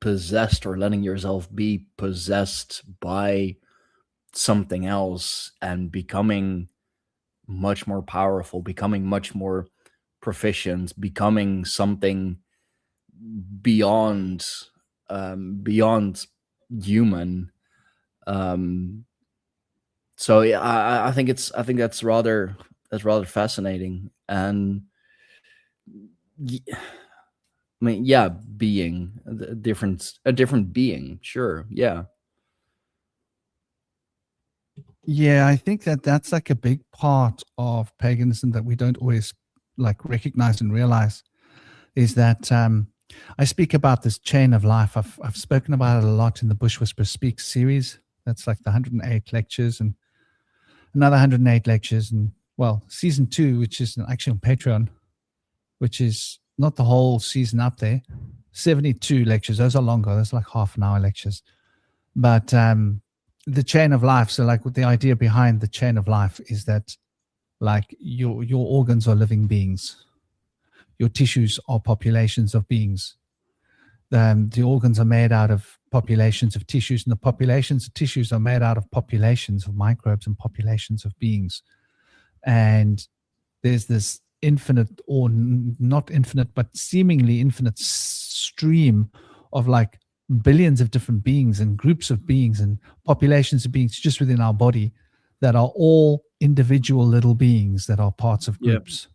possessed or letting yourself be possessed by something else and becoming much more powerful, becoming much more proficient, becoming something beyond human. So yeah, I think that's rather fascinating. And I mean, yeah, being a different being, sure, yeah. Yeah, I think that's like a big part of paganism that we don't always like recognize and realize, is that I speak about this chain of life. I've spoken about it a lot in the Bush Whisperer Speaks series. That's like the 108 lectures and another 108 lectures, and well, season 2, which is actually on Patreon, which is not the whole season up there. 72 lectures. Those are longer. Those are like half an hour lectures. But the chain of life. So like the idea behind the chain of life is that like your organs are living beings. Your tissues are populations of beings. The organs are made out of populations of tissues, and the populations of tissues are made out of populations of microbes and populations of beings. And there's this infinite, or not infinite, but seemingly infinite stream of like billions of different beings and groups of beings and populations of beings just within our body that are all individual little beings that are parts of groups.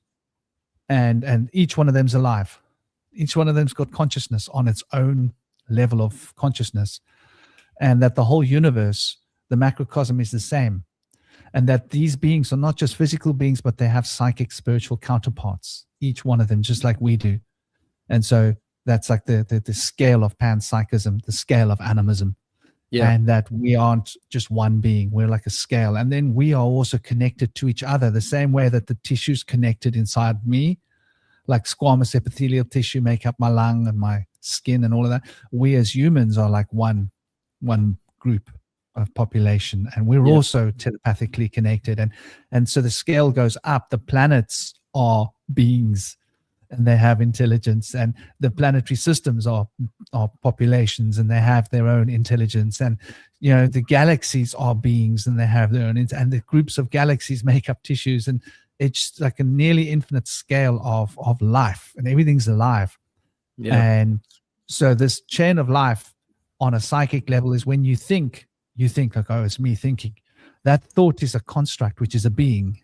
Yep. And each one of them's alive. Each one of them's got consciousness on its own level of consciousness, and that the whole universe the macrocosm is the same, and that these beings are not just physical beings, but they have psychic, spiritual counterparts, each one of them, just like we do. And so that's like the scale of panpssychism, the scale of animism. Yeah. And that we aren't just one being, we're like a scale. And then we are also connected to each other, the same way that the tissues connected inside me, like squamous epithelial tissue make up my lung and my skin and all of that. We as humans are like one group of population, and we're also telepathically connected. And so the scale goes up. The planets are beings, and they have intelligence, and the planetary systems are populations, and they have their own intelligence. And the galaxies are beings, and they have their own and the groups of galaxies make up tissues, and it's like a nearly infinite scale of life, and everything's alive. And so this chain of life on a psychic level is when you think like, oh, it's me thinking. That thought is a construct, which is a being,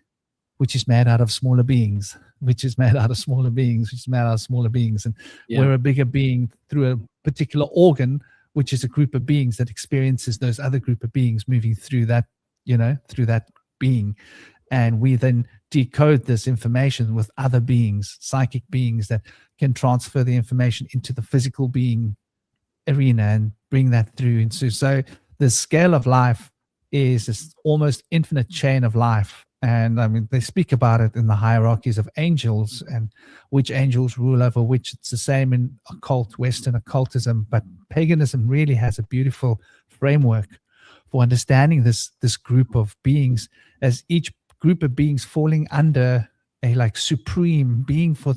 which is made out of smaller beings, which is made out of smaller beings, which is made out of smaller beings. And we're a bigger being through a particular organ, which is a group of beings that experiences those other group of beings moving through that, through that being. And we then decode this information with other beings, psychic beings that can transfer the information into the physical being arena and bring that through into. So the scale of life is this almost infinite chain of life. And I mean, they speak about it in the hierarchies of angels and which angels rule over which. It's the same in occult, Western occultism, but paganism really has a beautiful framework for understanding this group of beings, as each group of beings falling under a like supreme being for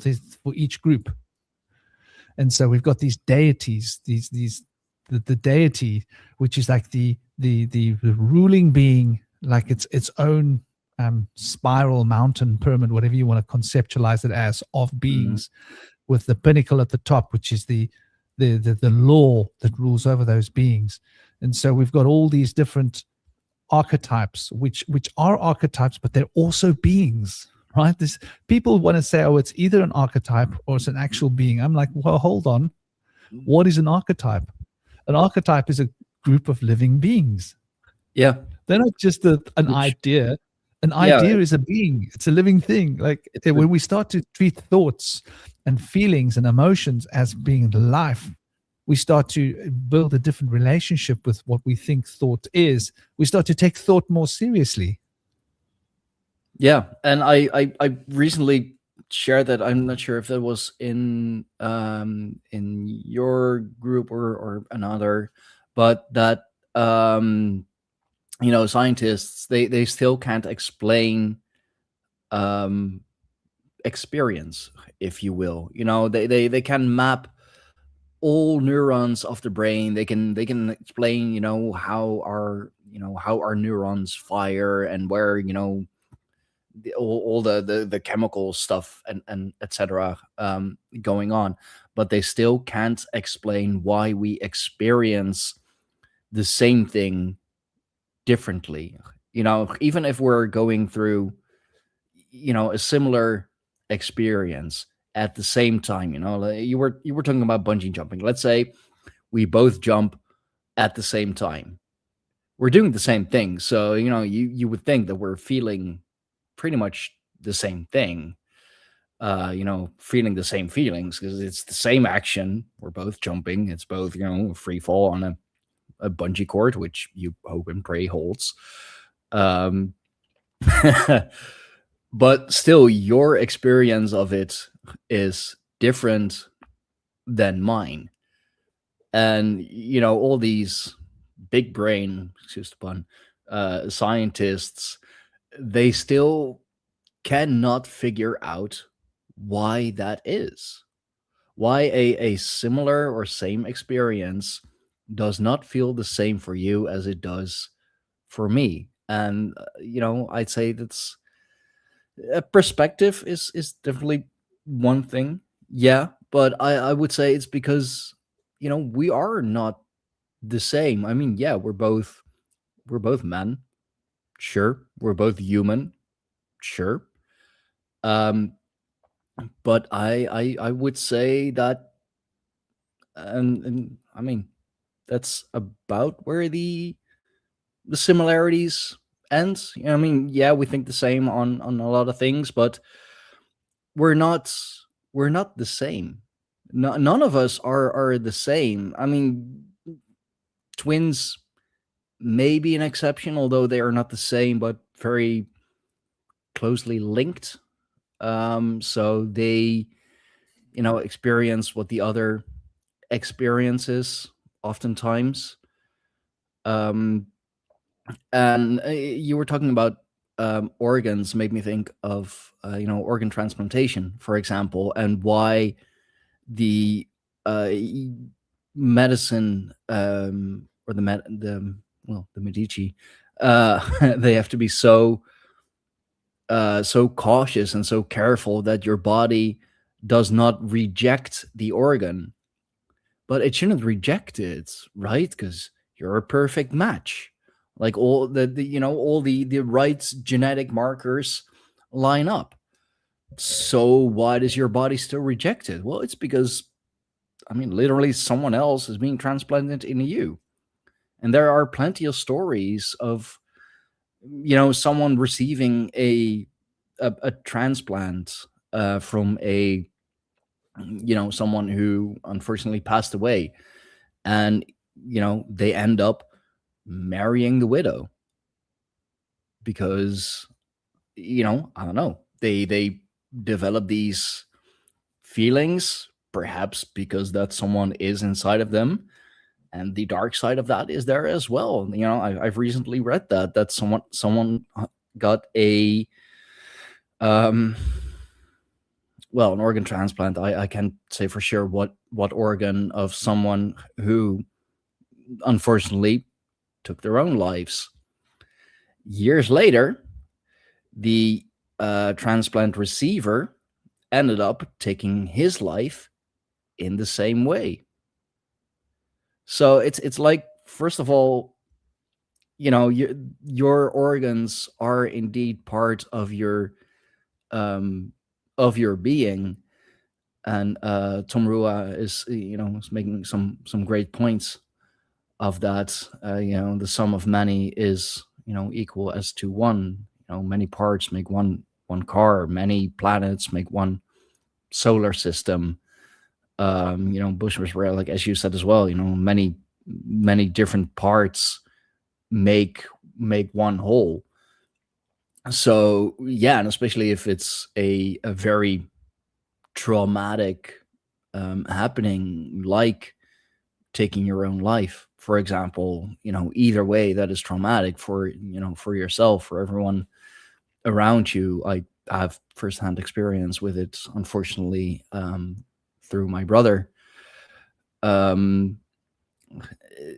each group. And so we've got these deities, the deity, which is like the ruling being, like its own spiral, mountain, pyramid, whatever you want to conceptualize it as, of beings, with the pinnacle at the top, which is the law that rules over those beings. And so we've got all these different archetypes, which are archetypes, but they're also beings, right? People want to say, oh, it's either an archetype or it's an actual being. I'm like, well, hold on. What is an archetype? An archetype is a group of living beings. Yeah. They're not just an idea. An idea is a being. It's a living thing. Like when we start to treat thoughts and feelings and emotions as being life, we start to build a different relationship with what we think thought is. We start to take thought more seriously. Yeah, and I recently shared that. I'm not sure if that was in your group or another, but that scientists they still can't explain experience, if you will. They can map all neurons of the brain. They can explain how our neurons fire and where all the chemical stuff and etc. Going on, but they still can't explain why we experience the same thing differently. Even if we're going through a similar experience at the same time. You were talking about bungee jumping. Let's say we both jump at the same time. We're doing the same thing, so you would think that we're feeling pretty much the same thing, feeling the same feelings, because it's the same action. We're both jumping. It's both, a free fall on a bungee cord, which you hope and pray holds. But still, your experience of it is different than mine. And, all these big brain, excuse the pun, scientists, they still cannot figure out why that is. Why a similar or same experience does not feel the same for you as it does for me. And, I'd say that's perspective is definitely one thing. Yeah. But I would say it's because, we are not the same. I mean, yeah, we're both men. Sure. We're both human. Sure. But I would say that, and I mean, that's about where the the similarities end. I mean, yeah, we think the same on a lot of things, but we're not the same. No, none of us are the same. I mean, twins may be an exception, although they are not the same, but very closely linked. So they, experience what the other experiences oftentimes. And you were talking about organs, made me think of organ transplantation, for example, and why the medicine or the Medici they have to be so cautious and so careful that your body does not reject the organ, but it shouldn't reject it, right? Because you're a perfect match. Like all all the right genetic markers line up. So why does your body still reject it? Well, it's because, I mean, literally someone else is being transplanted into you. And there are plenty of stories of, someone receiving a transplant from someone who unfortunately passed away, and they end up marrying the widow because I don't know, they develop these feelings, perhaps because that someone is inside of them, and the dark side of that is there as well. I've recently read that someone got a an organ transplant. I can't say for sure what organ of someone who unfortunately took their own lives. Years later, the transplant receiver ended up taking his life in the same way. So it's like, first of all, your organs are indeed part of your being. And Tom Rua is making some great points of that. The sum of many is equal as to one. Many parts make one car, many planets make one solar system. Bush was rare, like as you said as well, many different parts make one whole. So yeah, and especially if it's a very traumatic happening, like taking your own life, for example, either way, that is traumatic for for yourself, for everyone around you. I have firsthand experience with it, unfortunately, through my brother.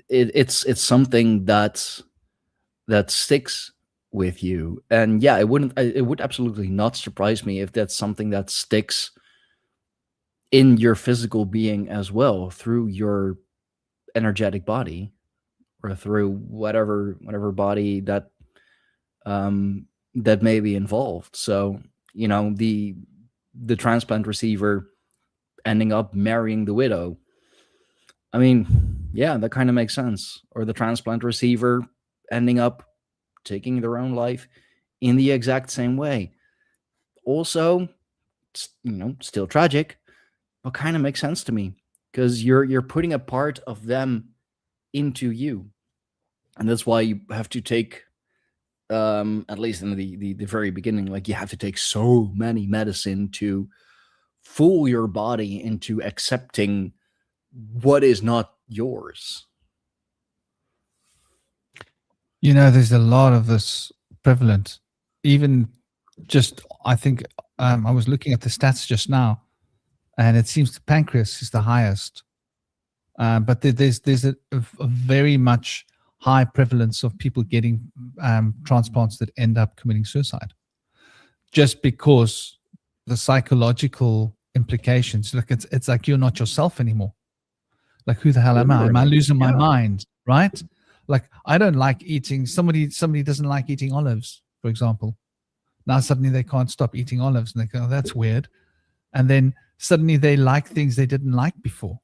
It's something that sticks with you. And yeah, it would absolutely not surprise me if that's something that sticks in your physical being as well, through your energetic body, or through whatever body that that may be involved. So the transplant receiver ending up marrying the widow, I mean, yeah, that kind of makes sense. Or the transplant receiver ending up taking their own life in the exact same way. Also, still tragic, but kind of makes sense to me, because you're putting a part of them into you. And that's why you have to take, at least in the very beginning, like you have to take so many medicine to fool your body into accepting what is not yours. There's a lot of this prevalent. Even just, I think, I was looking at the stats just now, and it seems the pancreas is the highest. But there's a very much high prevalence of people getting transplants that end up committing suicide, just because the psychological implications. Look, it's like you're not yourself anymore. Like, who the hell am I? Am I losing my mind? Right? Like, I don't like eating. Somebody doesn't like eating olives, for example. Now suddenly they can't stop eating olives, and they go, oh, that's weird. And then suddenly they like things they didn't like before.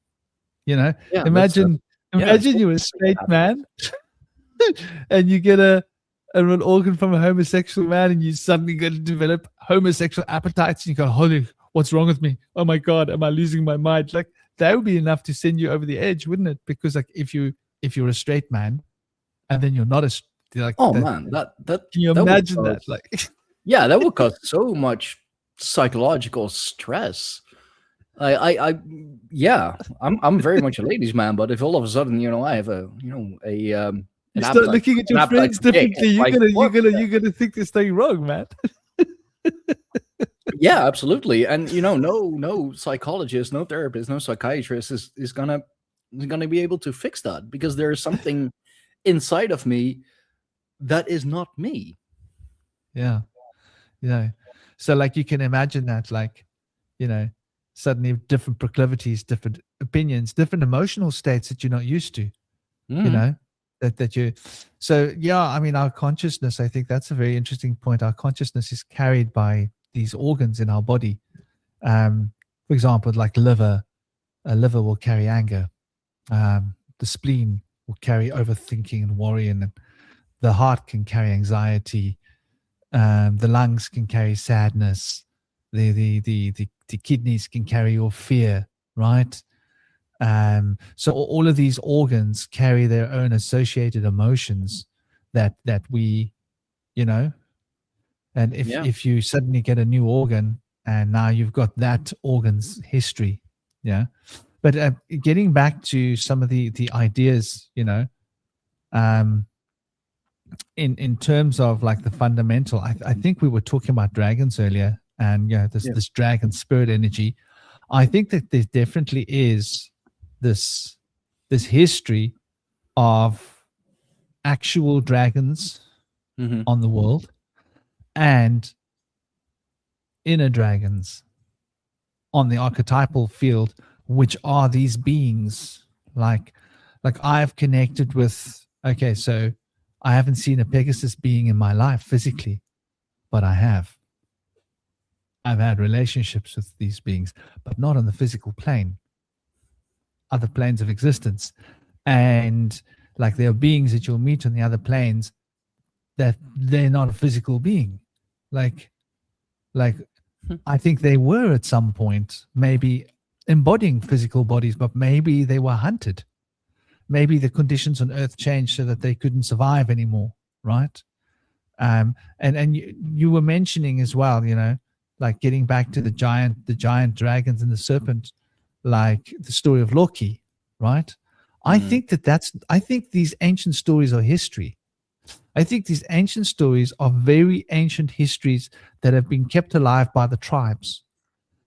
Imagine you're a straight man and you get an organ from a homosexual man, and you suddenly going to develop homosexual appetites, and you go, holy, what's wrong with me? Oh my God, am I losing my mind? Like, that would be enough to send you over the edge, wouldn't it? Because like if you're a straight man and then you're not like, Oh man, that can you that would imagine that? cause, Like, yeah, that would cause so much psychological stress. Yeah, I'm very much a ladies' man, but if all of a sudden, I have an you start looking at your friends for dick, differently, it's like, what? you're gonna think there's something wrong, man. Yeah, absolutely. And no psychologist, no therapist, no psychiatrist is gonna be able to fix that, because there is something inside of me that is not me. Yeah. So like you can imagine that, like, suddenly different proclivities, different opinions, different emotional states that you're not used to, that you. So yeah, I mean, our consciousness, I think that's a very interesting point. Our consciousness is carried by these organs in our body. For example, like a liver will carry anger. The spleen will carry overthinking and worrying, and the heart can carry anxiety. The lungs can carry sadness. The kidneys can carry your fear, right? So all of these organs carry their own associated emotions that we, and if you suddenly get a new organ, and now you've got that organ's history, but getting back to some of the ideas, in terms of like the fundamental, I think we were talking about dragons earlier, and this dragon spirit energy. I think that there definitely is this history of actual dragons on the world, and inner dragons on the archetypal field, which are these beings like I've connected with. Okay, so I haven't seen a Pegasus being in my life physically, but I've had relationships with these beings, but not on the physical plane, other planes of existence. And like there are beings that you'll meet on the other planes that they're not a physical being. Like I think they were at some point maybe embodying physical bodies, but maybe they were hunted. Maybe the conditions on Earth changed so that they couldn't survive anymore, right? And you were mentioning as well, like getting back to the giant dragons and the serpent, like the story of Loki, right? I think I think these ancient stories are history. I think these ancient stories are very ancient histories that have been kept alive by the tribes.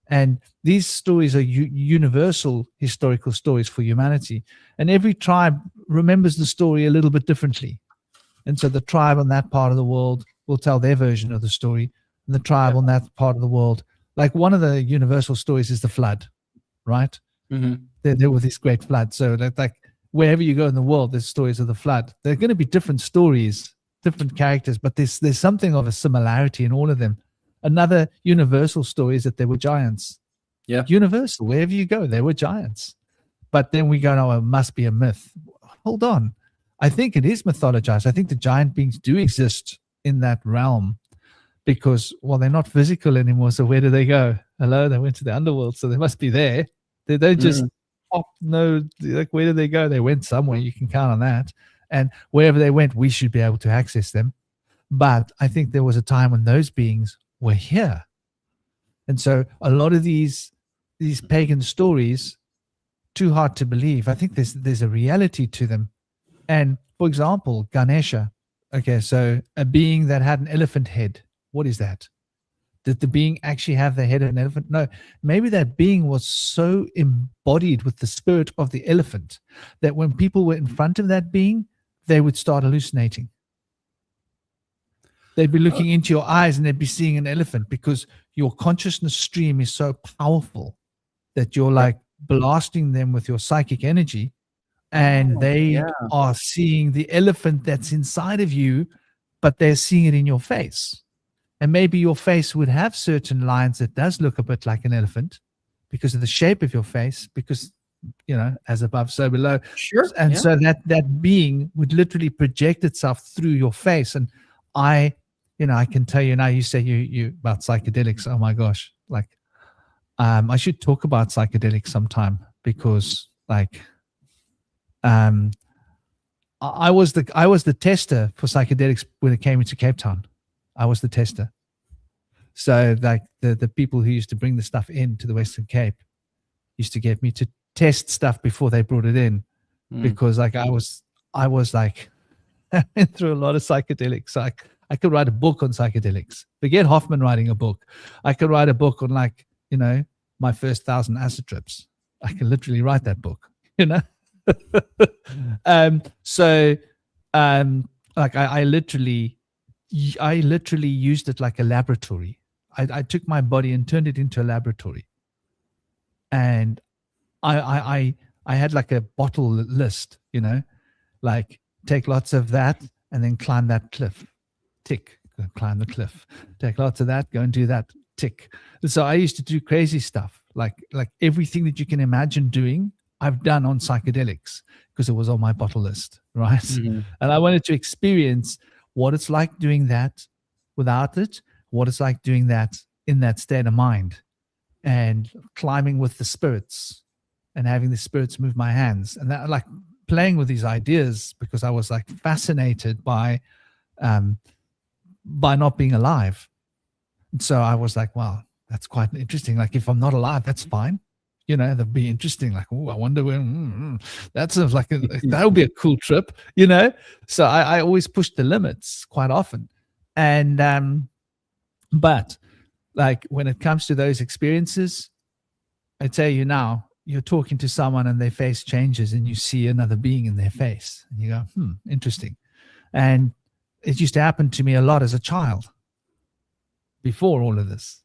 And these stories are universal historical stories for humanity. And every tribe remembers the story a little bit differently. And so the tribe on that part of the world will tell their version of the story. And the tribe on that part of the world, like one of the universal stories is the flood, right? There were this great flood. So that, like wherever you go in the world, there's stories of the flood. There are going to be different stories, different characters, but there's something of a similarity in all of them. Another universal story is that there were giants. Yeah. Universal, wherever you go, there were giants. But then we go, no, it must be a myth. Hold on. I think it is mythologized. I think the giant beings do exist in that realm because, well, they're not physical anymore. So where do they go? Hello, they went to the underworld. So they must be there. They don't just no, like, where did they go? They went somewhere. You can count on that. And wherever they went, we should be able to access them. But I think there was a time when those beings were here. And so a lot of these pagan stories, too hard to believe. I think there's a reality to them. And for example, Ganesha. Okay, so a being that had an elephant head. What is that? Did the being actually have the head of an elephant? No, maybe that being was so embodied with the spirit of the elephant that when people were in front of that being, they would start hallucinating. They'd be looking into your eyes and they'd be seeing an elephant because your consciousness stream is so powerful that you're like blasting them with your psychic energy, and they are seeing the elephant that's inside of you, but they're seeing it in your face. And maybe your face would have certain lines that does look a bit like an elephant because of the shape of your face, because as above, so below. Sure. And Yeah. so that being would literally project itself through your face. And I can tell you now, you say you about psychedelics. Oh my gosh. Like, I should talk about psychedelics sometime, because like, I was the tester for psychedelics when it came into Cape Town. I was the tester. So like the people who used to bring the stuff into the Western Cape used to get me to test stuff before they brought it in, because like I was like, I went through a lot of psychedelics. I could write a book on psychedelics. Forget Hoffman writing a book. I could write a book on like, my first 1,000 acid trips. I can literally write that book, so like I literally used it like a laboratory. I took my body and turned it into a laboratory. And I had like a bottle list, like take lots of that and then climb that cliff, tick, go climb the cliff, take lots of that, go and do that, tick. So I used to do crazy stuff, like everything that you can imagine doing, I've done on psychedelics, because it was on my bottle list, right? Mhm. And I wanted to experience what it's like doing that without it, what it's like doing that in that state of mind, and climbing with the spirits and having the spirits move my hands, and that, like, playing with these ideas, because I was like fascinated by not being alive. And so I was like, wow, that's quite interesting. Like, if I'm not alive, that's fine. That'd be interesting. Like, oh, I wonder when. That sounds like that would be a cool trip. So I always push the limits quite often, and but like when it comes to those experiences, I tell you now, you're talking to someone and their face changes, and you see another being in their face, and you go, interesting. And it used to happen to me a lot as a child. Before all of this,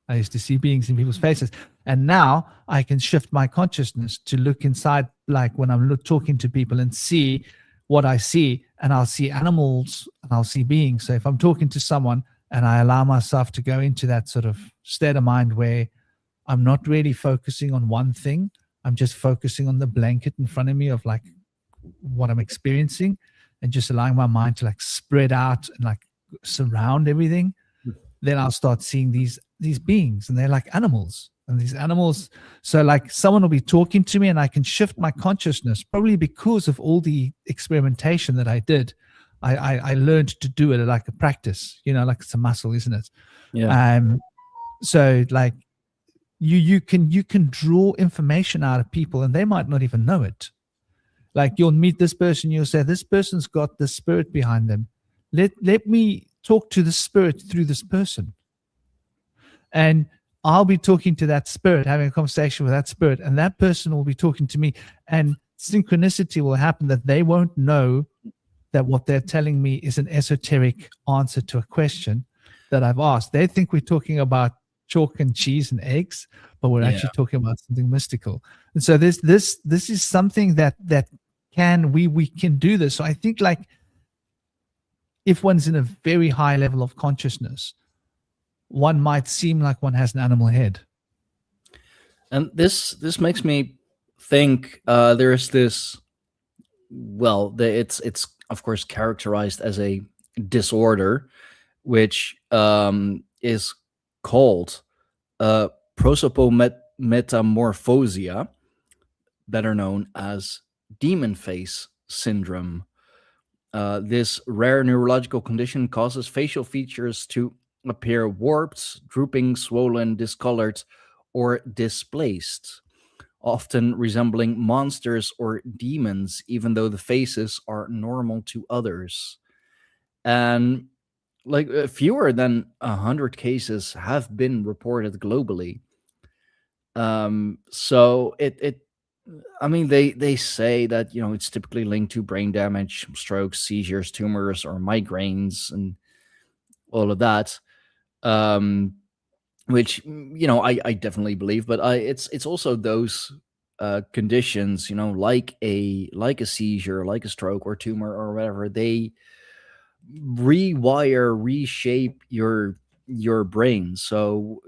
I used to see beings in people's faces. And now I can shift my consciousness to look inside, like when I'm talking to people, and see what I see. And I'll see animals and I'll see beings. So if I'm talking to someone and I allow myself to go into that sort of state of mind where I'm not really focusing on one thing, I'm just focusing on the blanket in front of me of like what I'm experiencing, and just allowing my mind to like spread out and like surround everything, then I'll start seeing these beings, and they're like animals. And these animals, so like someone will be talking to me and I can shift my consciousness, probably because of all the experimentation that I did. I learned to do it like a practice, like it's a muscle, isn't it? Yeah. So like you can draw information out of people, and they might not even know it. Like, you'll meet this person, you'll say, this person's got the spirit behind them. Let me talk to the spirit through this person. And I'll be talking to that spirit, having a conversation with that spirit, and that person will be talking to me. And synchronicity will happen that they won't know that what they're telling me is an esoteric answer to a question that I've asked. They think we're talking about chalk and cheese and eggs, but we're actually talking about something mystical. And so this is something that we can do this. So I think, like, if one's in a very high level of consciousness, one might seem like one has an animal head. And this makes me think there's this, well, it's of course characterized as a disorder, which is called prosopometamorphosia, better known as demon face syndrome. This rare neurological condition causes facial features to appear warped, drooping, swollen, discolored, or displaced, often resembling monsters or demons, even though the faces are normal to others. And like fewer than 100 cases have been reported globally. So I mean, they say that, it's typically linked to brain damage, strokes, seizures, tumors, or migraines, and all of that. Which, I definitely believe, but it's also those conditions, like a seizure, like a stroke or tumor or whatever. They reshape your brain. So,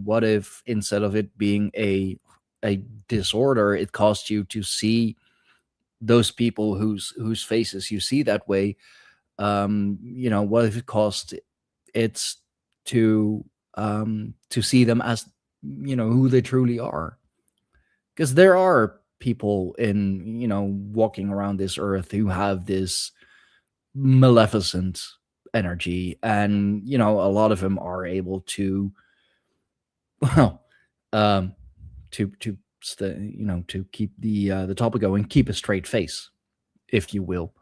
what if instead of it being a a disorder, it caused you to see those people whose faces you see that way. What if it caused it's to see them as who they truly are? Because there are people in walking around this earth who have this maleficent energy, and a lot of them are able to well to to keep the topic going, keep a straight face, if you will.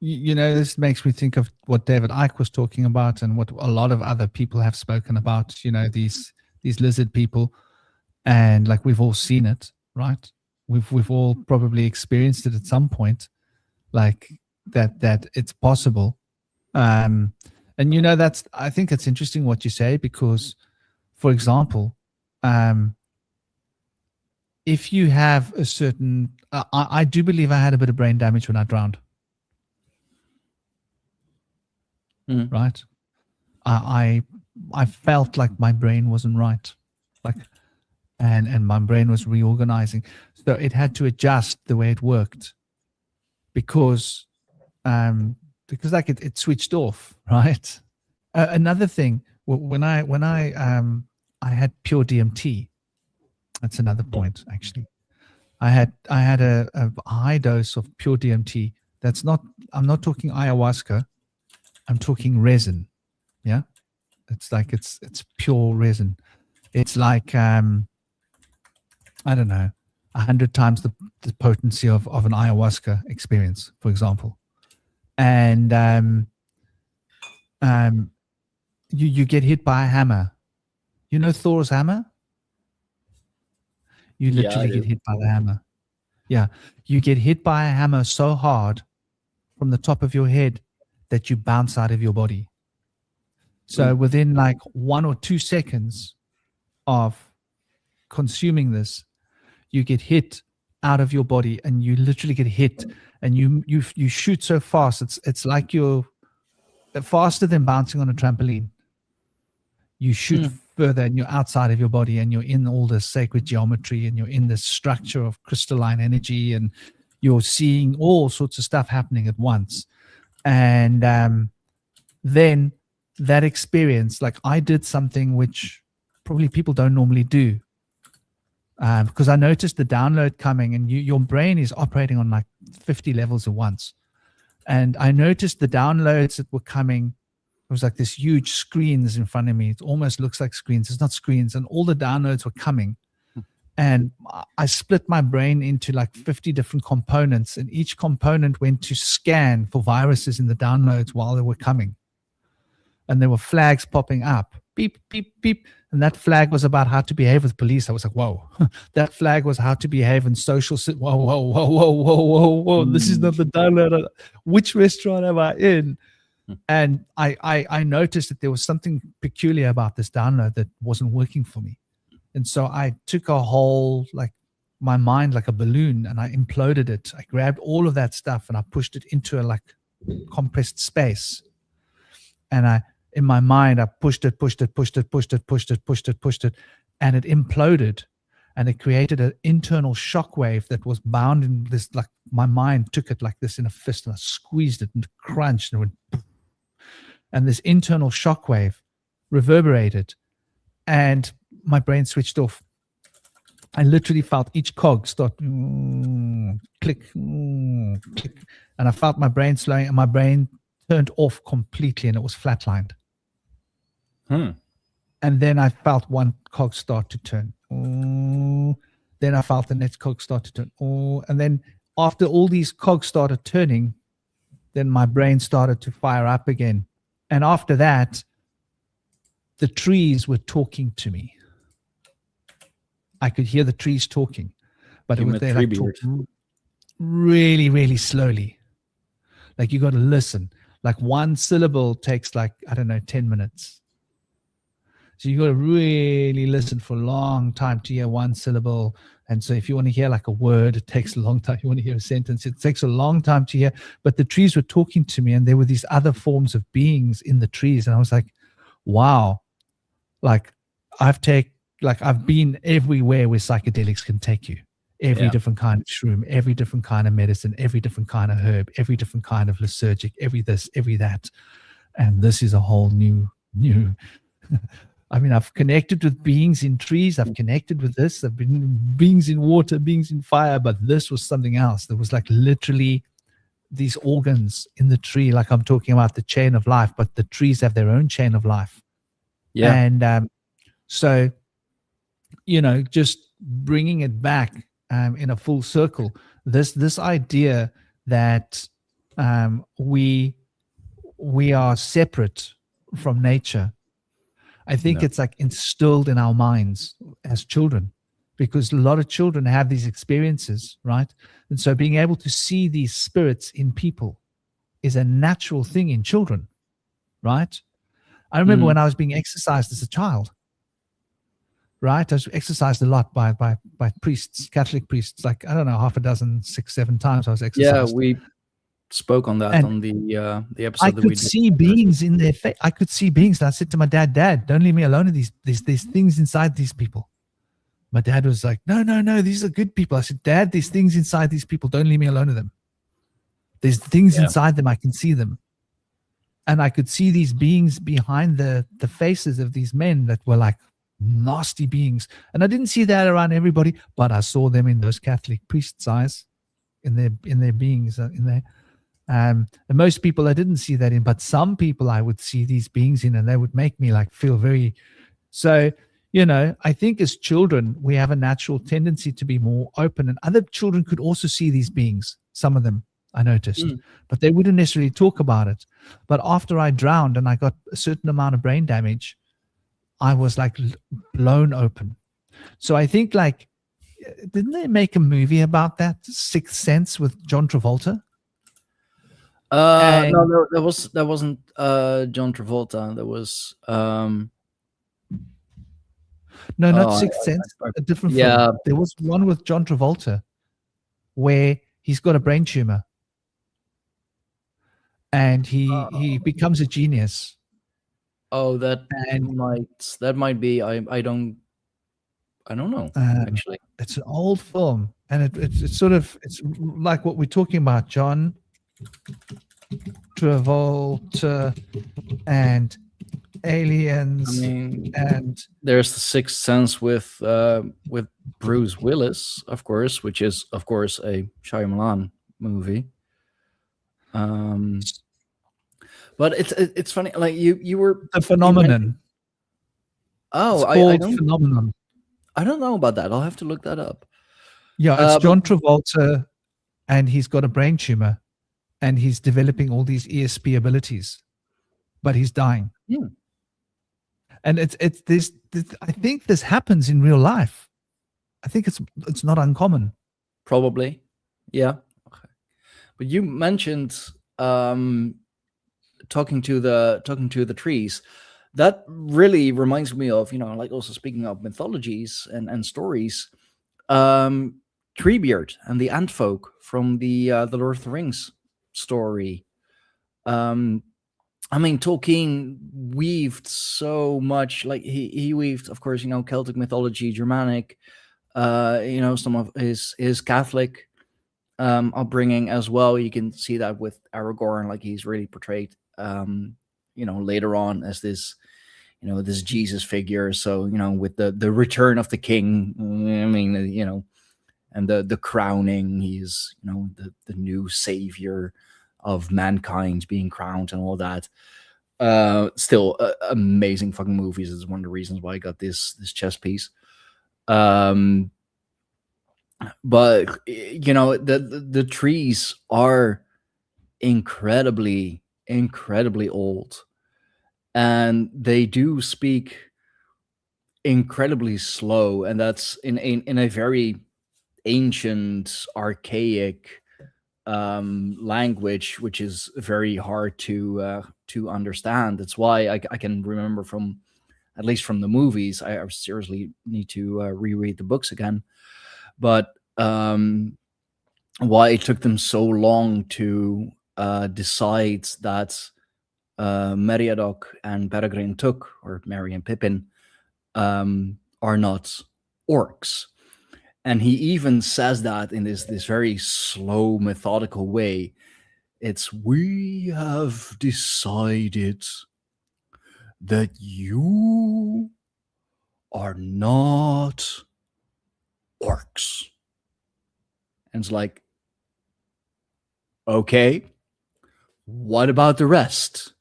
This makes me think of what David Icke was talking about, and what a lot of other people have spoken about. These lizard people, and like we've all seen it, right? We've all probably experienced it at some point, like that it's possible. And that's, I think it's interesting what you say, because, for example, if you have a certain, I do believe I had a bit of brain damage when I drowned. Right? I felt like my brain wasn't right, like, and my brain was reorganizing, so it had to adjust the way it worked, because like it switched off, right? Another thing, when I had pure DMT. That's another point, actually. I had a high dose of pure DMT. I'm not talking ayahuasca. I'm talking resin. Yeah, it's like it's pure resin. It's like I don't know, 100 times the potency of an ayahuasca experience, for example. And you get hit by a hammer. You know Thor's hammer? You literally get hit by the hammer. Yeah, you get hit by a hammer so hard from the top of your head that you bounce out of your body. So within like 1 or 2 seconds of consuming this, you get hit out of your body, and you literally get hit, and you shoot so fast. It's like you're faster than bouncing on a trampoline. You shoot further, and you're outside of your body, and you're in all this sacred geometry, and you're in this structure of crystalline energy, and you're seeing all sorts of stuff happening at once. And then that experience, like I did something which probably people don't normally do, because I noticed the download coming, and your brain is operating on like 50 levels at once. And I noticed the downloads that were coming. It was like this huge screens in front of me. It almost looks like screens. It's not screens. And all the downloads were coming. And I split my brain into like 50 different components. And each component went to scan for viruses in the downloads while they were coming. And there were flags popping up. Beep, beep, beep. And that flag was about how to behave with police. I was like, whoa. That flag was how to behave in social. Whoa, whoa, whoa, whoa, whoa, whoa, whoa. This is not the download. Which restaurant am I in? And I noticed that there was something peculiar about this download that wasn't working for me. And so I took a whole, like my mind like a balloon, and I imploded it. I grabbed all of that stuff and I pushed it into a like compressed space. And in my mind, I pushed it, and it imploded. And it created an internal shockwave that was bound in this, like my mind took it like this in a fist, and I squeezed it and crunched, and it went poof. And this internal shockwave reverberated, and my brain switched off. I literally felt each cog start click, click, and I felt my brain slowing, and my brain turned off completely, and it was flatlined. And then I felt one cog start to turn. Then I felt the next cog start to turn. And then after all these cogs started turning, then my brain started to fire up again. And after that, the trees were talking to me. I could hear the trees talking, but it was they like talking really, really slowly. Like you got to listen. Like one syllable takes like, I don't know, 10 minutes. So you got to really listen for a long time to hear one syllable. And so if you want to hear like a word, it takes a long time. You want to hear a sentence, it takes a long time to hear. But the trees were talking to me, and there were these other forms of beings in the trees. And I was like, wow, like I've like I've been everywhere where psychedelics can take you. Every different kind of shroom, every different kind of medicine, every different kind of herb, every different kind of lysergic, every this, every that. And this is a whole new. I mean, I've connected with beings in trees. I've connected with this. I've been beings in water, beings in fire, but this was something else. There was like literally these organs in the tree, like I'm talking about the chain of life, but the trees have their own chain of life. Yeah. And so, just bringing it back in a full circle, this idea that we are separate from nature, I think it's like instilled in our minds as children, because a lot of children have these experiences, right? And so being able to see these spirits in people is a natural thing in children, right? I remember when I was being exercised as a child, right? I was exercised a lot by priests, Catholic priests, like, I don't know, half a dozen, 6, 7 times I was exercised. Yeah, we spoke on that on the episode I that we could did. see beings in their face. I could see beings. And I said to my dad, don't leave me alone in these things inside these people. My dad was like, no, these are good people. I said, Dad, there's things inside these people. Don't leave me alone with them. There's things inside them. I can see them. And I could see these beings behind the faces of these men that were like nasty beings. And I didn't see that around everybody, but I saw them in those Catholic priests' eyes, in their beings, in there. And most people I didn't see that in, but some people I would see these beings in, and they would make me like feel very. So, I think as children, we have a natural tendency to be more open, and other children could also see these beings, some of them I noticed, but they wouldn't necessarily talk about it. But after I drowned and I got a certain amount of brain damage, I was like blown open. So I think, like, didn't they make a movie about that, Sixth Sense, with John Travolta? No, that wasn't John Travolta. That was no, not Sixth Sense, a different film. There was one with John Travolta where he's got a brain tumor and he becomes a genius. Oh, that might be. I don't know, actually. It's an old film, and it's sort of, it's like what we're talking about, John Travolta and aliens. I mean, and there's the Sixth Sense with Bruce Willis, of course, which is of course a Shyamalan movie. But it's funny, like you were The Phenomenon. I don't Phenomenon. I don't know about that. I'll have to look that up. Yeah, it's John Travolta, and he's got a brain tumor, and he's developing all these ESP abilities, but he's dying. Yeah. And it's this. I think this happens in real life. I think it's not uncommon. Probably, yeah. Okay. But you mentioned talking to the trees. That really reminds me of, like, also speaking of mythologies and stories, Treebeard and the Ant Folk from the Lord of the Rings story. I mean, Tolkien weaved so much, like he weaved, of course, Celtic mythology, Germanic, some of his Catholic upbringing as well. You can see that with Aragorn, like he's really portrayed, later on as this, this Jesus figure. So, with the return of the king, I mean, and the crowning, he's, the new savior of mankind being crowned and all that. Still amazing fucking movies. Is one of the reasons why I got this chess piece. But the trees are incredibly old, and they do speak incredibly slow, and that's in a very ancient, archaic language, which is very hard to understand. That's why I can remember, from at least from the movies, I seriously need to reread the books again. But why it took them so long to decide that Meriadoc and Peregrine took, or Merry and Pippin, are not orcs. And he even says that in this very slow, methodical way. It's, we have decided that you are not orcs. And it's like, okay, what about the rest?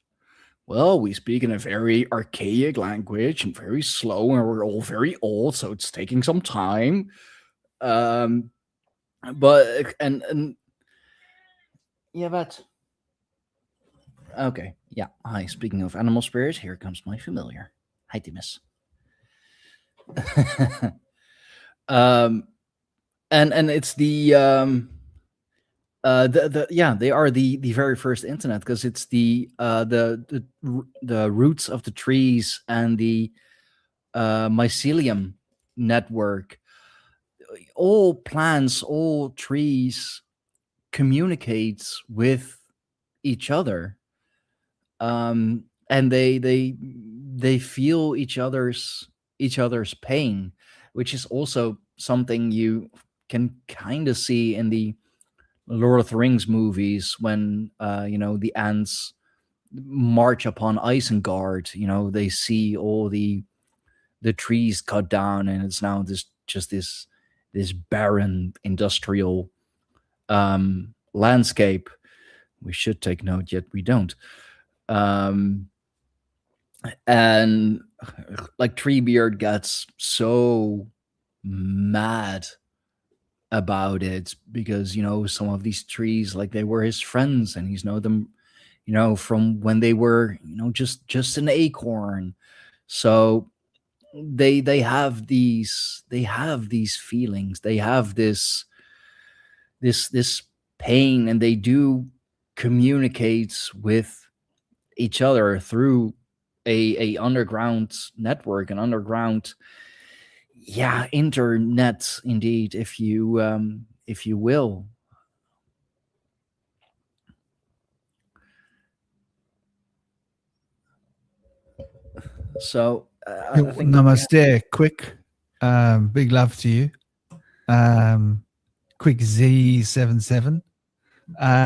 Well, we speak in a very archaic language and very slow, and we're all very old, so it's taking some time. But and yeah, but okay, yeah. Hi, speaking of animal spirits, here comes my familiar. Hi, Timus. And it's the yeah, they are the very first internet, because it's the roots of the trees and the mycelium network. All plants, all trees communicates with each other, and they feel each other's pain, which is also something you can kind of see in the Lord of the Rings movies, when the ants march upon Isengard. They see all the trees cut down, and it's now this barren industrial landscape. We should take note, yet we don't. And like Treebeard gets so mad about it, because some of these trees, like, they were his friends, and he's known them from when they were just an acorn. So they have these feelings, they have this pain, and they do communicate with each other through a underground network, an underground internet, indeed, if you will. So I think, namaste, quick, big love to you, quick Z77.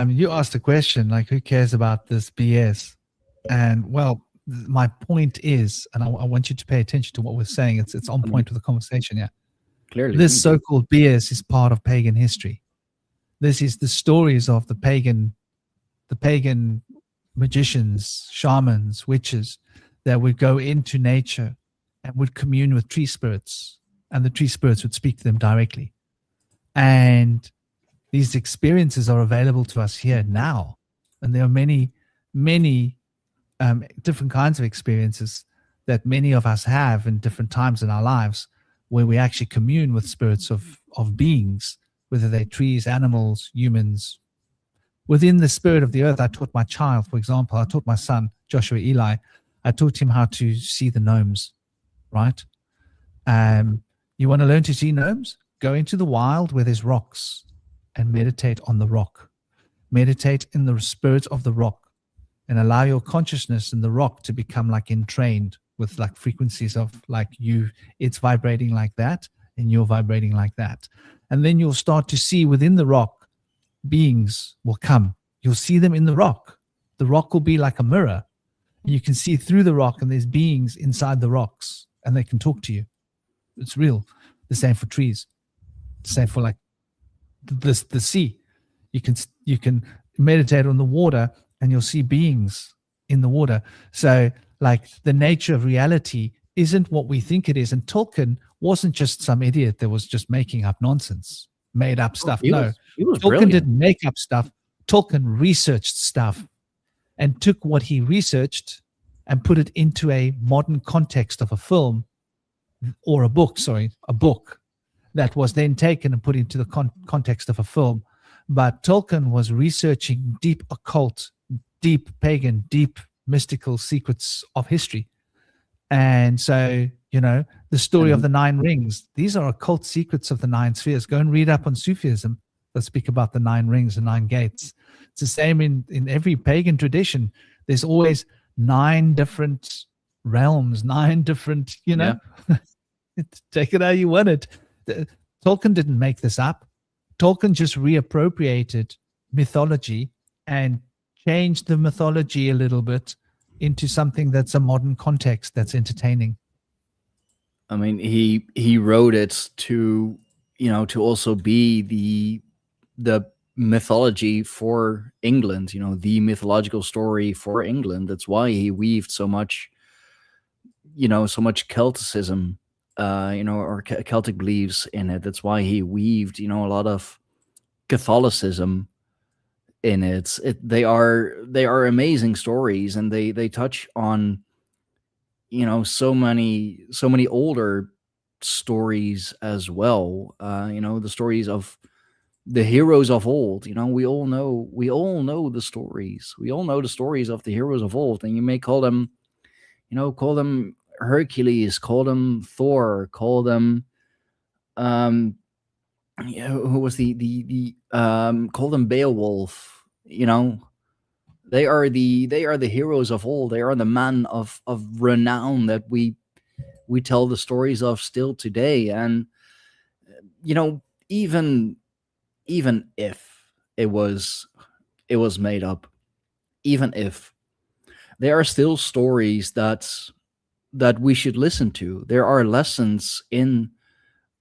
You asked a question like, who cares about this BS? And well, my point is, and I want you to pay attention to what we're saying. It's on point with the conversation. Yeah, clearly, this so-called BS is part of pagan history. This is the stories of the pagan magicians, shamans, witches that would go into nature and would commune with tree spirits, and the tree spirits would speak to them directly. And these experiences are available to us here now, and there are many different kinds of experiences that many of us have in different times in our lives, where we actually commune with spirits of beings, whether they're trees, animals, humans. Within the spirit of the earth, I taught my child, for example, I taught my son, Joshua Eli, I taught him how to see the gnomes, right? You want to learn to see gnomes? Go into the wild where there's rocks and meditate on the rock. Meditate in the spirit of the rock, and allow your consciousness in the rock to become like entrained with like frequencies of like it's vibrating like that, and you're vibrating like that. And then you'll start to see within the rock, beings will come. You'll see them in the rock. The rock will be like a mirror. You can see through the rock, and there's beings inside the rocks, and they can talk to you. It's real. The same for trees. The same for like the sea. You can meditate on the water, and you'll see beings in the water. So like the nature of reality isn't what we think it is. And Tolkien wasn't just some idiot that was just making up nonsense, made up stuff. He was Tolkien brilliant. didn't make up stuff. Tolkien researched stuff and took what he researched and put it into a modern context of a film or a book that was then taken and put into the context of a film. But Tolkien was researching deep occult, deep pagan, deep mystical secrets of history. And so, the story of the 9 rings, these are occult secrets of the 9 spheres. Go and read up on Sufism that speak about the 9 rings and 9 gates. It's the same in every pagan tradition. There's always 9 different realms, 9 different, Yeah. Take it how you want it. Tolkien didn't make this up. Tolkien just reappropriated mythology and changed the mythology a little bit into something that's a modern context that's entertaining. I mean, he wrote it to, to also be the mythology for England, the mythological story for England. That's why he weaved so much, so much Celticism, or Celtic beliefs in it. That's why he weaved, a lot of Catholicism in it. They are amazing stories, and they touch on, so many older stories as well. The stories of the heroes of old. We all know the stories. We all know the stories of the heroes of old, and you may call them, call them Hercules, call them Thor, call them, who was the call them Beowulf. They are the heroes of old. They are the men of renown that we tell the stories of still today. And even if it was made up, even if, there are still stories that we should listen to. There are lessons in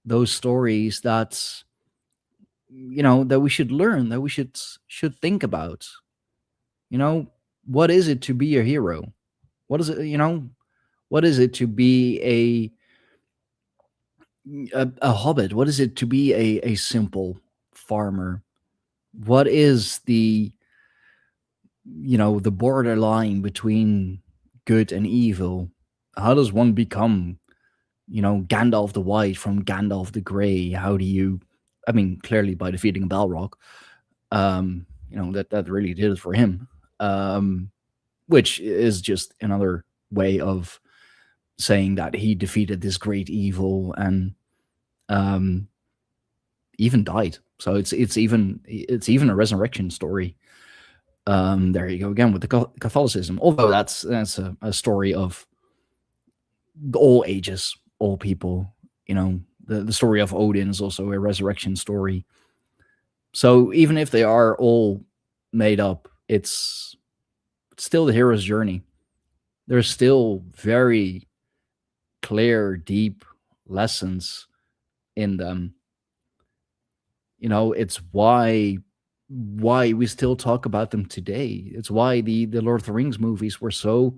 those stories that that we should learn, that we should think about. What is it to be a hero? What is it, what is it to be a hobbit? What is it to be a simple farmer? What is the borderline between good and evil? How does one become, Gandalf the White from Gandalf the Grey? How do you, I mean, clearly by defeating Balrog. That really did it for him. Which is just another way of saying that he defeated this great evil and even died. So it's even a resurrection story. There you go again with the Catholicism. Although that's a story of all ages, all people. The story of Odin is also a resurrection story. So even if they are all made up, it's still the hero's journey. There's still very clear, deep lessons in them. It's why we still talk about them today. It's why the Lord of the Rings movies were so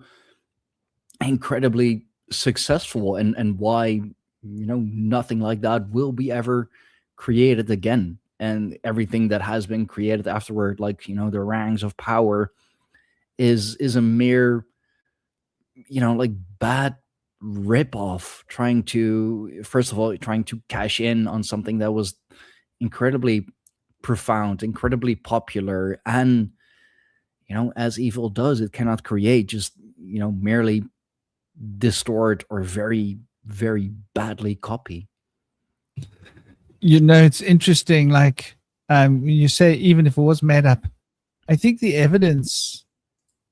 incredibly successful, and why nothing like that will be ever created again. And everything that has been created afterward, like the Rings of Power, is a mere like bad rip-off, trying to cash in on something that was incredibly profound, incredibly popular. And as evil does, it cannot create, just merely distort or very, very badly copy. It's interesting, like you say, even if it was made up, I think the evidence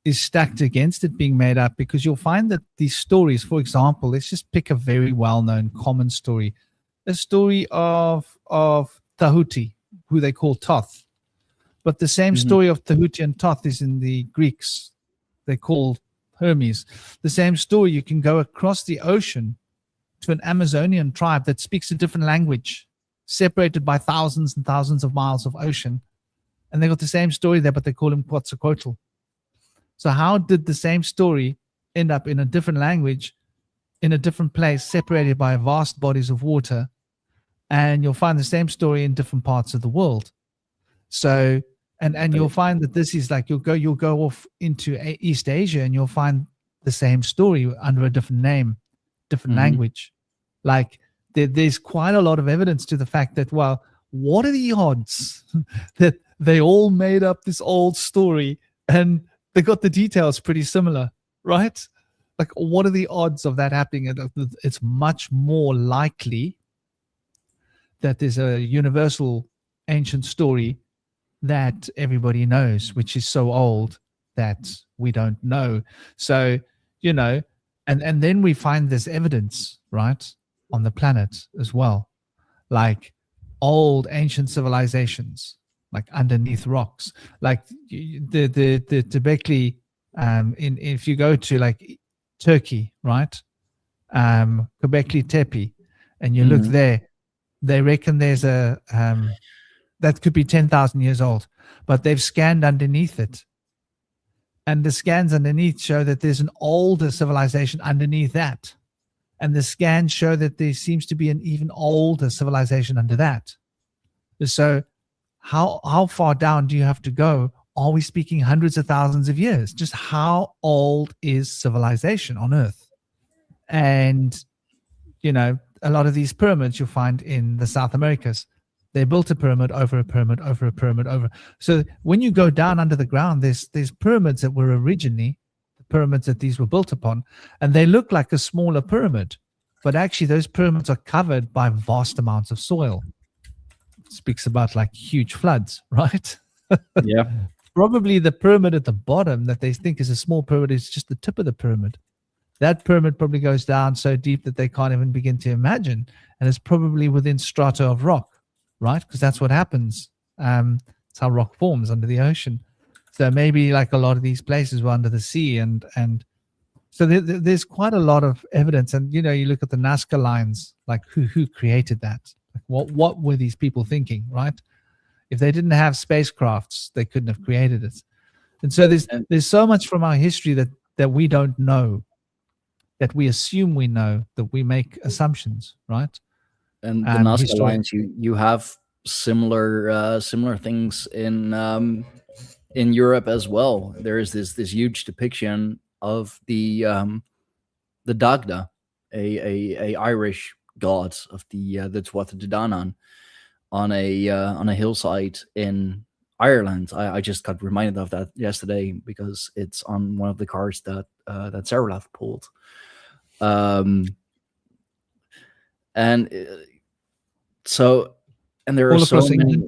is stacked against it being made up, because you'll find that these stories, for example, let's just pick a very well-known common story, a story of Tahuti, who they call Thoth. But the same story of Tahuti and Thoth is in the Greeks. They call Hermes. The same story, you can go across the ocean to an Amazonian tribe that speaks a different language, separated by thousands and thousands of miles of ocean. And they got the same story there, but they call him Quetzalcoatl. So how did the same story end up in a different language, in a different place, separated by vast bodies of water? And you'll find the same story in different parts of the world. So, and you'll find that this is like, you'll go off into East Asia, and you'll find the same story under a different name, different language. Like there's quite a lot of evidence to the fact that, well, what are the odds that they all made up this old story and they got the details pretty similar, right? Like, what are the odds of that happening? It's much more likely that there's a universal ancient story that everybody knows, which is so old that we don't know. So, and then we find this evidence, right? on the planet as well, like old ancient civilizations, like underneath rocks, like the Tibetli. If you go to like Turkey, right, Göbekli Tepe, and you look Mhm. there, they reckon there's a that could be 10,000 years old, but they've scanned underneath it, and the scans underneath show that there's an older civilization underneath that, and the scans show that there seems to be an even older civilization under that. So how far down do you have to go? Are we speaking hundreds of thousands of years? Just how old is civilization on Earth? And a lot of these pyramids you'll find in the South Americas, they built a pyramid over a pyramid over a pyramid over. So when you go down under the ground, there's pyramids that were originally the pyramids that these were built upon, and they look like a smaller pyramid, but actually those pyramids are covered by vast amounts of soil. It speaks about like huge floods, right? Yeah. Probably the pyramid at the bottom that they think is a small pyramid is just the tip of the pyramid. That pyramid probably goes down so deep that they can't even begin to imagine, and it's probably within strata of rock, right? Because that's what happens. It's how rock forms under the ocean. So maybe like a lot of these places were under the sea, and so there's quite a lot of evidence. And you look at the Nazca lines, like who created that? Like what were these people thinking, right? If they didn't have spacecrafts, they couldn't have created it. And so there's so much from our history that we don't know, that we assume we know, that we make assumptions, right? And the Nazca lines, you have similar things in Europe as well. There is this huge depiction of the Dagda, a Irish god of the Tuatha De Danann, on a hillside in Ireland. I just got reminded of that yesterday because it's on one of the cards that Sarah pulled. And there are so many.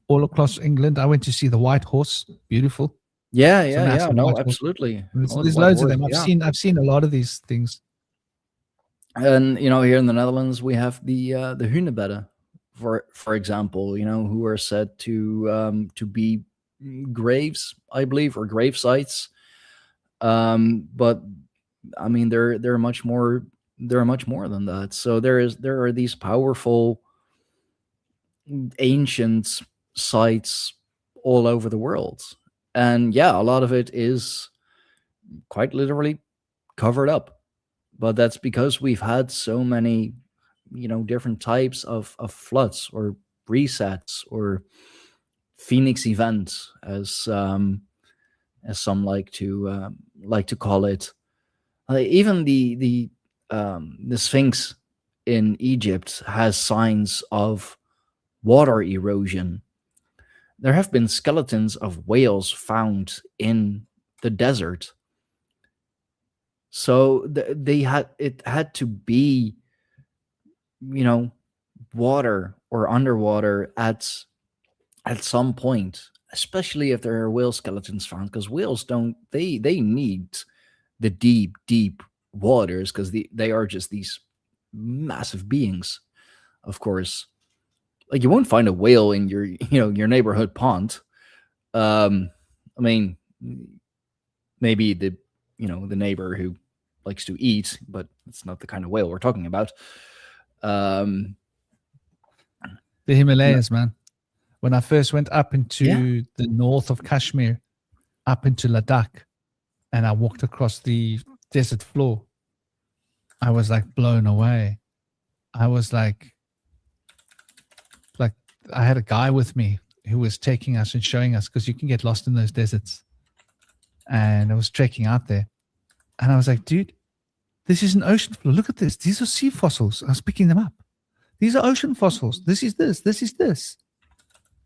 All across England. I went to see the White Horse. Beautiful. Yeah. No, absolutely. There's loads of them. I've seen a lot of these things. And here in the Netherlands, we have the Hunebedden, for example. Who are said to be graves, I believe, or grave sites. But I mean, they're much more. There are much more than that. So there are these powerful ancient sites all over the world, and yeah, a lot of it is quite literally covered up. But that's because we've had so many, different types of floods or resets or phoenix events, as some like to call it. Even the Sphinx in Egypt has signs of water erosion. There have been skeletons of whales found in the desert. So it had to be, water or underwater at some point, especially if there are whale skeletons found, because whales they need the deep waters, because they are just these massive beings. Of course, like you won't find a whale in your neighborhood pond. I mean, maybe the neighbor who likes to eat, but it's not the kind of whale we're talking about. The Himalayas, man. When I first went up into the north of Kashmir, up into Ladakh, and I walked across the desert floor, I was like blown away. I was like I had a guy with me who was taking us and showing us, because you can get lost in those deserts. And I was trekking out there. And I was like, dude, this is an ocean floor. Look at this. These are sea fossils. I was picking them up. These are ocean fossils. This is this. This is this.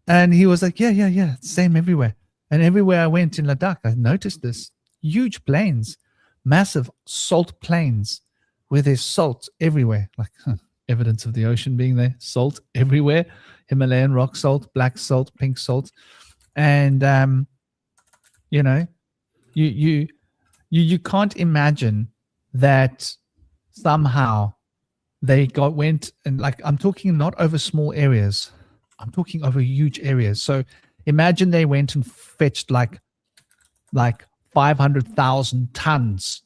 And he was like, yeah. Same everywhere. And everywhere I went in Ladakh, I noticed this. Huge plains, massive salt plains where there's salt everywhere. Like evidence of the ocean being there. Salt everywhere. Himalayan rock salt, black salt, pink salt. And, you can't imagine that somehow They went and, like, I'm talking not over small areas, I'm talking over huge areas. So imagine they went and fetched like 500,000 tons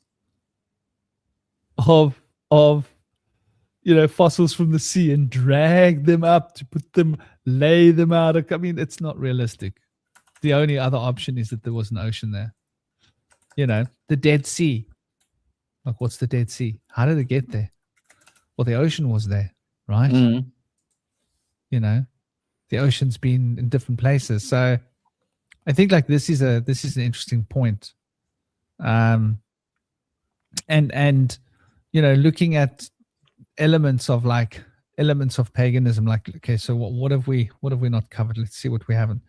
of fossils from the sea and drag them up to put them, lay them out. I mean, it's not realistic. The only other option is that there was an ocean there. The Dead Sea. Like, what's the Dead Sea? How did it get there? Well, the ocean was there, right? Mhm. The ocean's been in different places. So I think, like, this is an interesting point. And looking at elements of paganism, like, okay, so what have we not covered? Let's see what we haven't.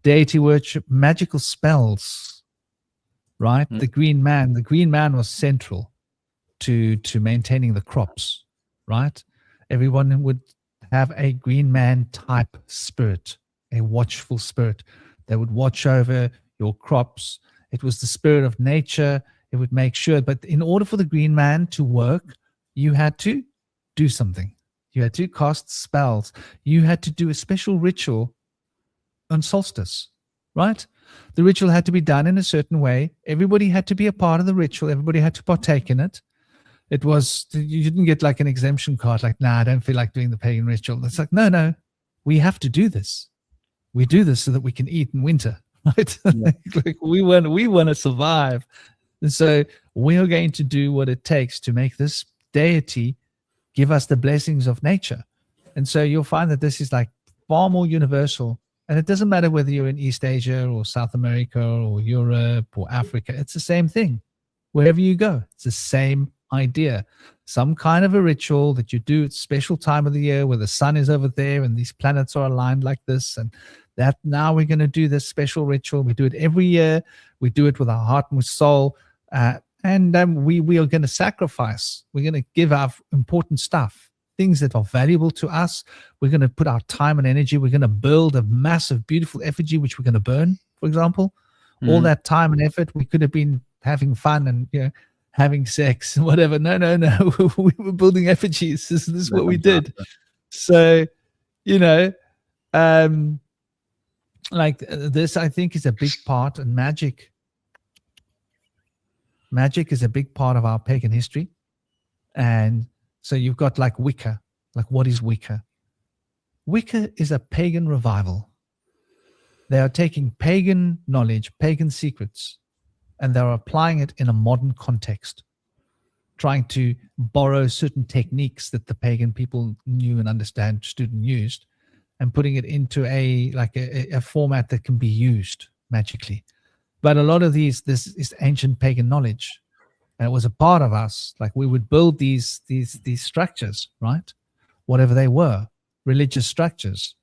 Deity worship, magical spells, right? The green man was central to maintaining the crops, right? Everyone would have a green man type spirit, a watchful spirit that would watch over your crops. It was the spirit of nature. It would make sure, but in order for the green man to work, you had to do something. You had to cast spells. You had to do a special ritual on solstice, right? The ritual had to be done in a certain way. Everybody had to be a part of the ritual. Everybody had to partake in it. It was, you didn't get like an exemption card, like, nah, I don't feel like doing the pagan ritual. It's like, no, we have to do this. We do this so that we can eat in winter, right? Yeah. Like, we want to survive. And so we are going to do what it takes to make this deity give us the blessings of nature. And so you'll find that this is like far more universal. And it doesn't matter whether you're in East Asia or South America or Europe or Africa. It's the same thing. Wherever you go, it's the same idea. Some kind of a ritual that you do at a special time of the year where the sun is over there and these planets are aligned like this, and that now we're going to do this special ritual. We do it every year. We do it with our heart and with soul. And we are going to sacrifice. We're going to give our important stuff, things that are valuable to us. We're going to put our time and energy. We're going to build a massive, beautiful effigy, which we're going to burn, for example. All that time and effort, we could have been having fun and, having sex and whatever. No. We were building effigies. This is what we did. So, like this, I think, is a big part, and magic is a big part of our pagan history. And so you've got like Wicca. Like, what is Wicca? Wicca is a pagan revival. They are taking pagan knowledge, pagan secrets, and they're applying it in a modern context, trying to borrow certain techniques that the pagan people knew and understood and used, and putting it into a format that can be used magically. But a lot of this is ancient pagan knowledge, and it was a part of us. Like, we would build these structures, right? Whatever they were, religious structures.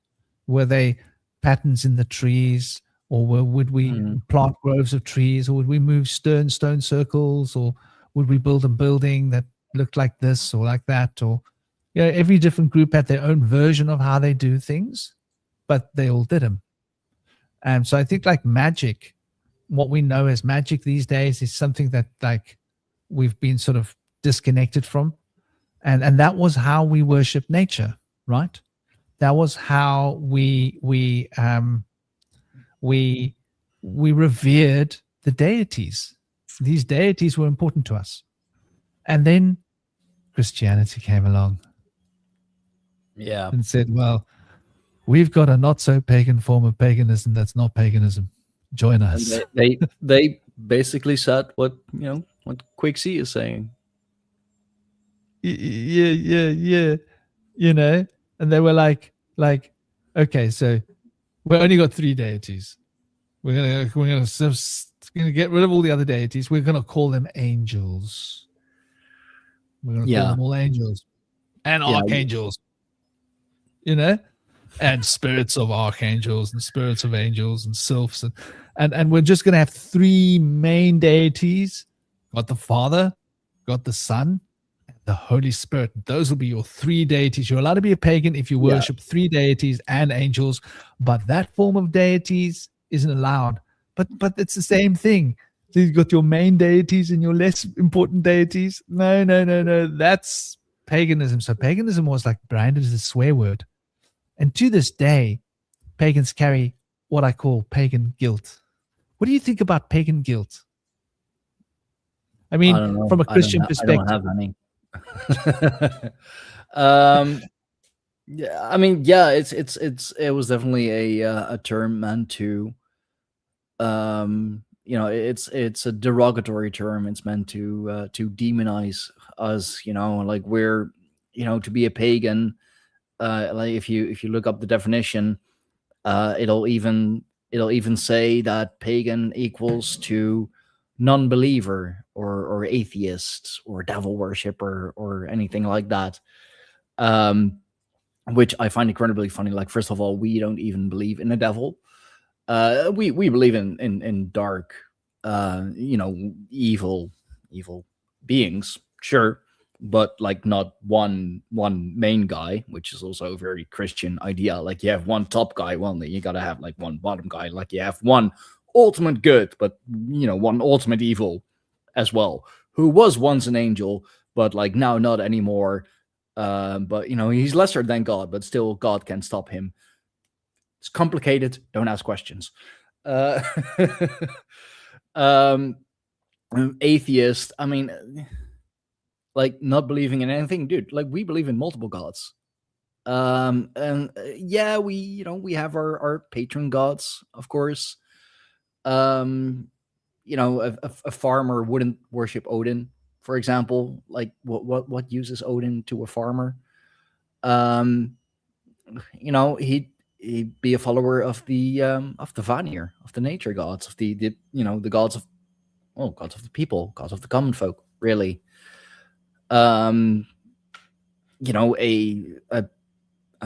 Were they patterns in the trees, or would we plant groves of trees, or would we move stone circles, or would we build a building that looked like this or like that? Or, every different group had their own version of how they do things, but they all did them. And so I think, like, magic, what we know as magic these days is something that, like, we've been sort of disconnected from. And that was how we worship nature, right? That was how we revered the deities. These deities were important to us. And then Christianity came along. Yeah. And said, well, we've got a not so pagan form of paganism that's not paganism. Join us. And they basically said what Quick C is saying. Yeah. And they were like, okay, so we only got 3 deities. We're gonna get rid of all the other deities. We're gonna call them angels. We're gonna call them all angels and archangels. And spirits of archangels and spirits of angels and sylphs, and we're just gonna have 3 main deities. Got the Father, got the Son, and the Holy Spirit. Those will be your 3 deities. You're allowed to be a pagan if you worship 3 deities and angels, but that form of deities isn't allowed. But it's the same thing. So you've got your main deities and your less important deities. No. That's paganism. So paganism was like branded as a swear word. And to this day, pagans carry what I call pagan guilt. What do you think about pagan guilt? I I mean, don't know. from a Christian I don't perspective. have any. um, yeah, I mean, yeah, it was definitely a term meant to, it's a derogatory term. It's meant to demonize us. Like we're, to be a pagan. Like if you look up the definition, it'll even say that pagan equals to non-believer or atheist or devil worshipper or anything like that. Um, which I find incredibly funny. Like, first of all, we don't even believe in a devil. We believe in dark, evil beings, sure, but like not one main guy, which is also a very Christian idea. Like you have one top guy, well, you gotta have like one bottom guy. Like you have one ultimate good, but one ultimate evil as well, who was once an angel, but like now not anymore. But he's lesser than God, but still God can stop him. It's complicated. Don't ask questions. Uh, um, atheist. I mean, like not believing in anything, dude. Like we believe in multiple gods. And yeah, we have our patron gods, of course. Um, a farmer wouldn't worship Odin, for example. Like what uses Odin to a farmer? Um, he'd be a follower of the Vanir, of the nature gods, of the gods of, gods of the people, gods of the common folk, really. Um, a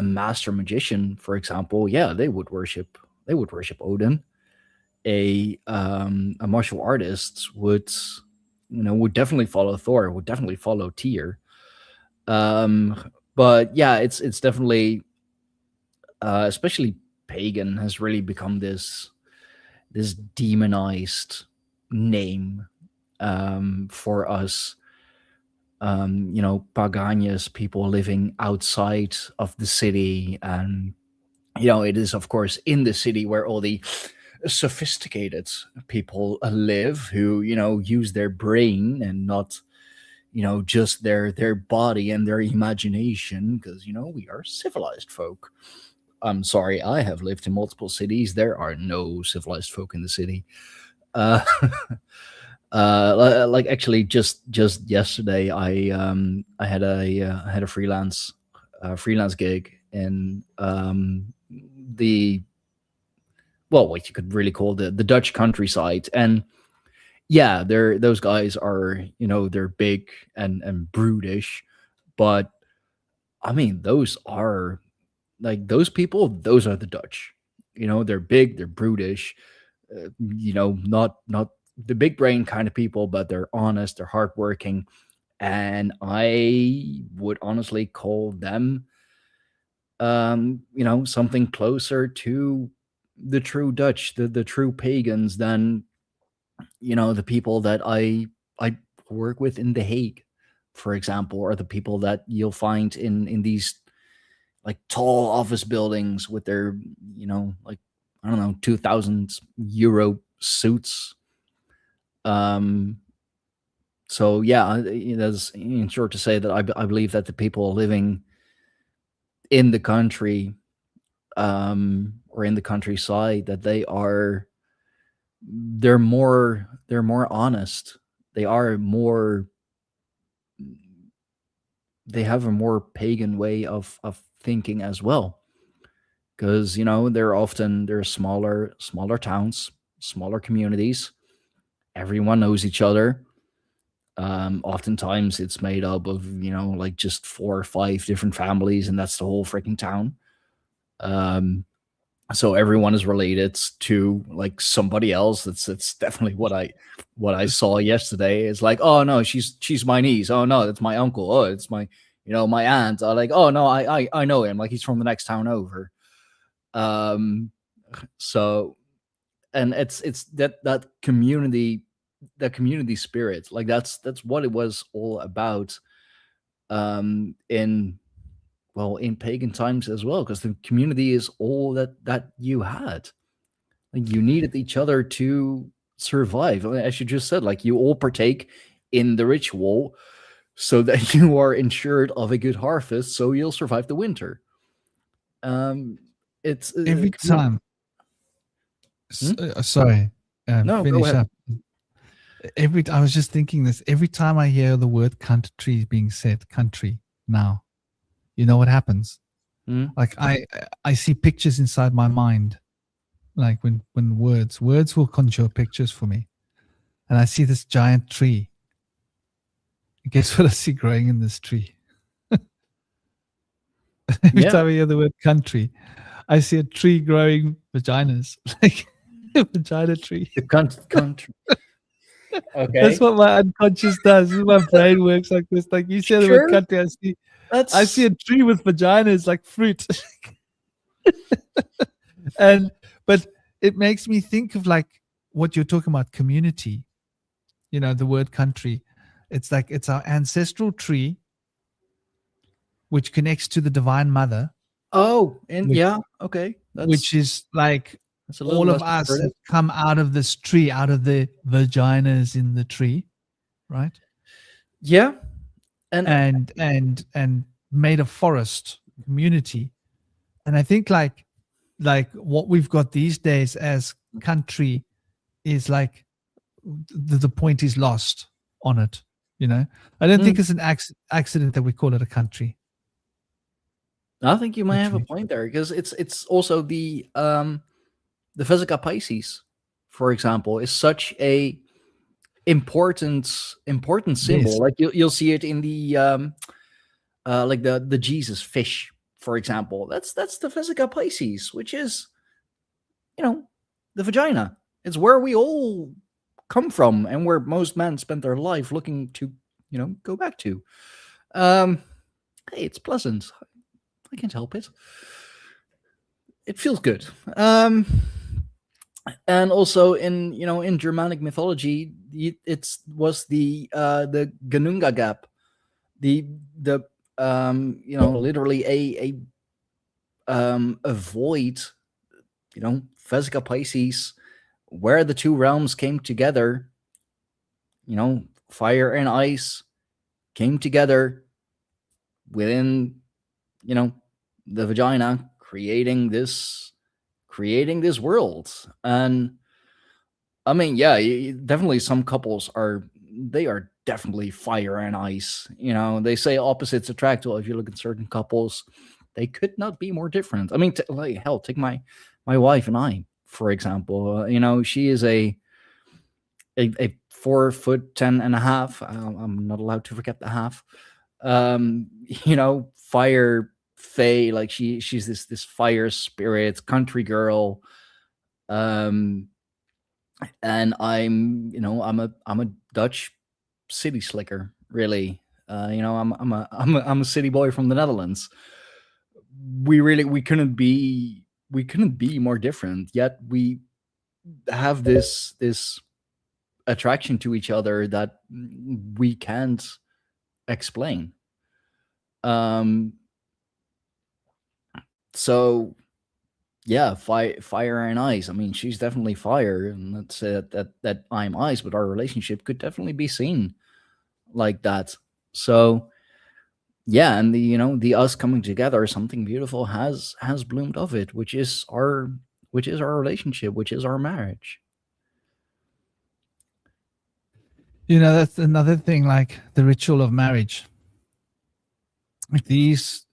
master magician, for example, yeah, they would worship Odin. A martial artist would definitely follow Thor, would definitely follow Tyr. But yeah, it's definitely, especially pagan, has really become this demonized name, for us, Paganias, people living outside of the city. And it is, of course, in the city where all the sophisticated people live, who use their brain and not just their body and their imagination, because we are civilized folk. I'm sorry, I have lived in multiple cities. There are no civilized folk in the city. Uh, like actually, just yesterday, I had a freelance gig in, the what you could really call the Dutch countryside. And yeah, those guys are, they're big and brutish, but I mean, those people, those are the Dutch. They're big, they're brutish, not the big brain kind of people, but they're honest, they're hardworking. And I would honestly call them, something closer to the true Dutch, the true pagans, than the people that I work with in The Hague, for example, or the people that you'll find in these like tall office buildings with their, like, I don't know, 2,000 euro suits. Um, so yeah, that's in short to say that I believe that the people living in the country, or in the countryside, that they're more honest. They are more they have a more pagan way of thinking as well, because they're smaller towns, smaller communities. Everyone knows each other. Oftentimes it's made up of like just 4 or 5 different families, and that's the whole freaking town. Um so everyone is related to like somebody else. That's definitely what I saw yesterday. It's like, oh no, she's my niece. Oh no, that's my uncle. Oh, it's my aunt. Like, oh no, I know him. Like, he's from the next town over. Um, so, and it's that community spirit. Like, that's what it was all about. in pagan times as well, because the community is all that you had. Like, you needed each other to survive. As you just said, like, you all partake in the ritual so that you are ensured of a good harvest, so you'll survive the winter. It's Every time. Sorry, No, go finish ahead. up. I was just thinking this. Every time I hear the word country being said, country now, you know what happens? Like I see pictures inside my mind. Like when words will conjure pictures for me, and I see this giant tree. Guess what I see growing in this tree? Every time I hear the word country, I see a tree growing vaginas, like a vagina tree. The country. Okay. That's what my unconscious does. My brain works like this. Like you said, the word country, I see a tree with vaginas, like fruit. But it makes me think of like what you're talking about, community. You know, the word country. It's like it's our ancestral tree, which connects to the Divine Mother. Oh, and okay. Which is like all of us have come out of this tree, out of the vaginas in the tree, right? Yeah. And made a forest community. And I think like what we've got these days as country is like the point is lost on it. You know, I don't think it's an accident that we call it a country. I think you might have a point there, because it's also the Vesica Pisces, for example, is such a important symbol. Yes. Like you'll see it in the like the Jesus fish, for example. That's the Vesica Pisces, which is, you know, the vagina. It's where we all come from, and where most men spend their life looking to, you know, go back to. Hey, it's pleasant. I can't help it. It feels good. And also in Germanic mythology, it was the Ganunga gap, the literally a void, Vesica Pisces, where the two realms came together. Fire and ice came together within the vagina, creating this world. And I mean, definitely some couples are definitely fire and ice. They say opposites attract. Well, if you look at certain couples, they could not be more different. I mean, take my wife and I, for example. She is a 4'10.5". I'm not allowed to forget the half. Fire fae, like she's this fire spirit, country girl. And I'm a Dutch city slicker, really. I'm a city boy from the Netherlands. We couldn't be more different, yet we have this attraction to each other that we can't explain. So yeah, fire and ice. I mean, she's definitely fire, and let's say that I'm ice, but our relationship could definitely be seen like that. So yeah, and the us coming together, something beautiful has bloomed of it, which is our relationship, which is our marriage. That's another thing, like the ritual of marriage. This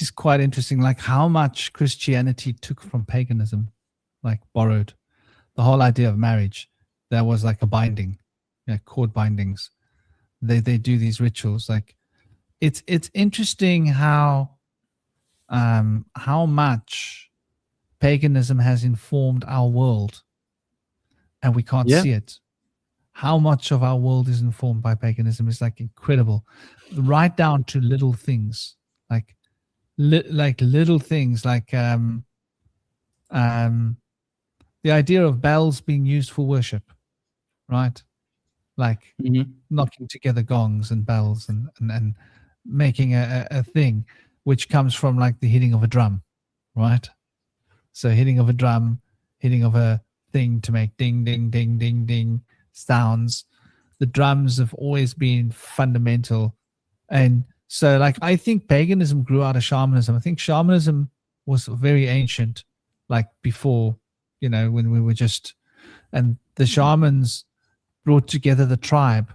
is quite interesting, like how much Christianity took from paganism, like borrowed the whole idea of marriage. There was like a binding, cord bindings. They do these rituals. Like it's interesting how much paganism has informed our world, and we can't see it. How much of our world is informed by paganism is like incredible, right down to little things, like little things, like the idea of bells being used for worship, right? Like knocking together gongs and bells and making a thing, which comes from like the hitting of a drum, right? So hitting of a drum, hitting of a thing to make ding, ding, ding, ding, ding sounds. The drums have always been fundamental. And so, like, I think paganism grew out of shamanism. I think shamanism was very ancient, like before, when we were just, and the shamans brought together the tribe,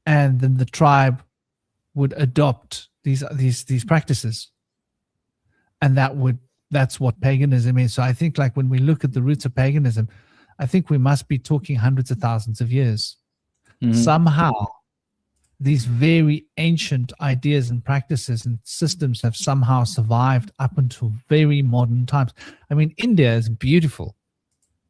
and then the tribe would adopt these practices, and that's what paganism is. So I think, like, when we look at the roots of paganism, I think we must be talking hundreds of thousands of years. Somehow these very ancient ideas and practices and systems have somehow survived up until very modern times. I mean, India is beautiful.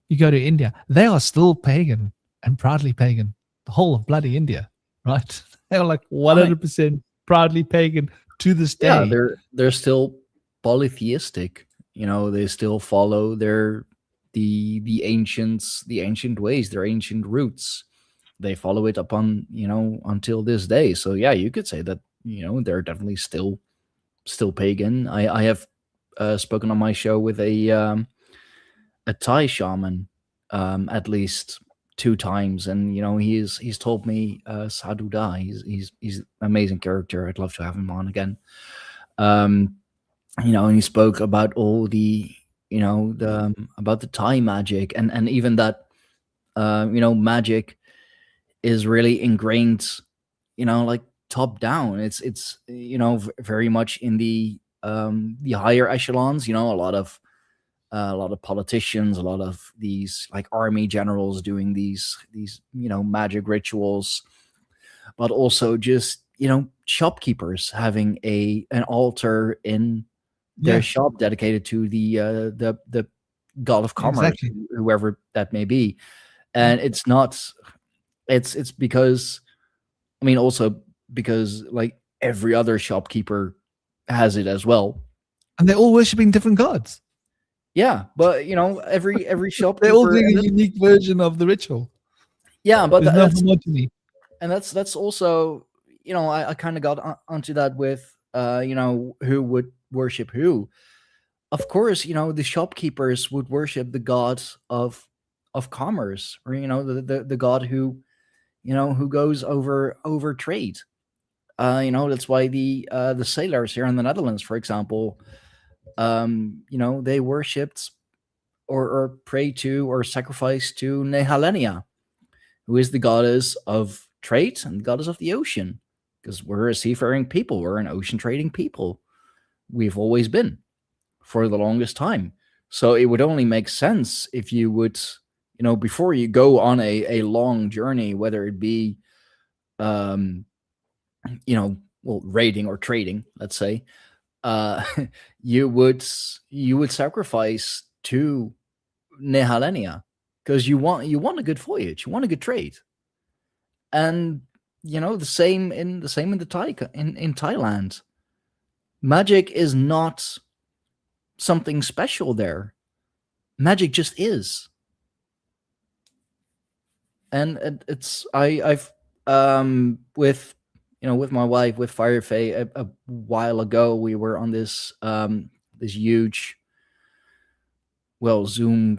You go to India, they are still pagan and proudly pagan. The whole of bloody India, right? They're like 100% proudly pagan to this day. Yeah, they're still polytheistic. They still follow the ancient ways, their ancient roots. They follow it upon until this day. So yeah, you could say that they're definitely still pagan. I have spoken on my show with a Thai shaman at least 2 times, and he's told me Sadhu Da. He's an amazing character. I'd love to have him on again. And he spoke about all the about the Thai magic, and even that magic is really ingrained, like top down. It's very much in the higher echelons. A lot of politicians, a lot of these like army generals doing these magic rituals, but also just shopkeepers having an altar in their shop dedicated to the god of commerce, whoever that may be. And it's because, also because like every other shopkeeper has it as well, and they're all worshiping different gods. Yeah, but every shopkeeper, they're all doing a unique version of the ritual. Yeah, but that's monotony. And that's also, I kind of got onto that with who would worship who. Of course, the shopkeepers would worship the god of commerce, or the god who who goes over trade. That's why the sailors here in the Netherlands, for example, they worshipped or prayed to or sacrificed to Nehalenia, who is the goddess of trade and goddess of the ocean, because we're a seafaring people, we're an ocean trading people. We've always been for the longest time. So it would only make sense if you would, before you go on a long journey, whether it be, raiding or trading, let's say, you would sacrifice to Nehalenia, because you want a good voyage, you want a good trade. And the same in the in Thailand. Magic is not something special there. Magic just is. And it's I've with my wife, with Firefay, a while ago, we were on this this huge Zoom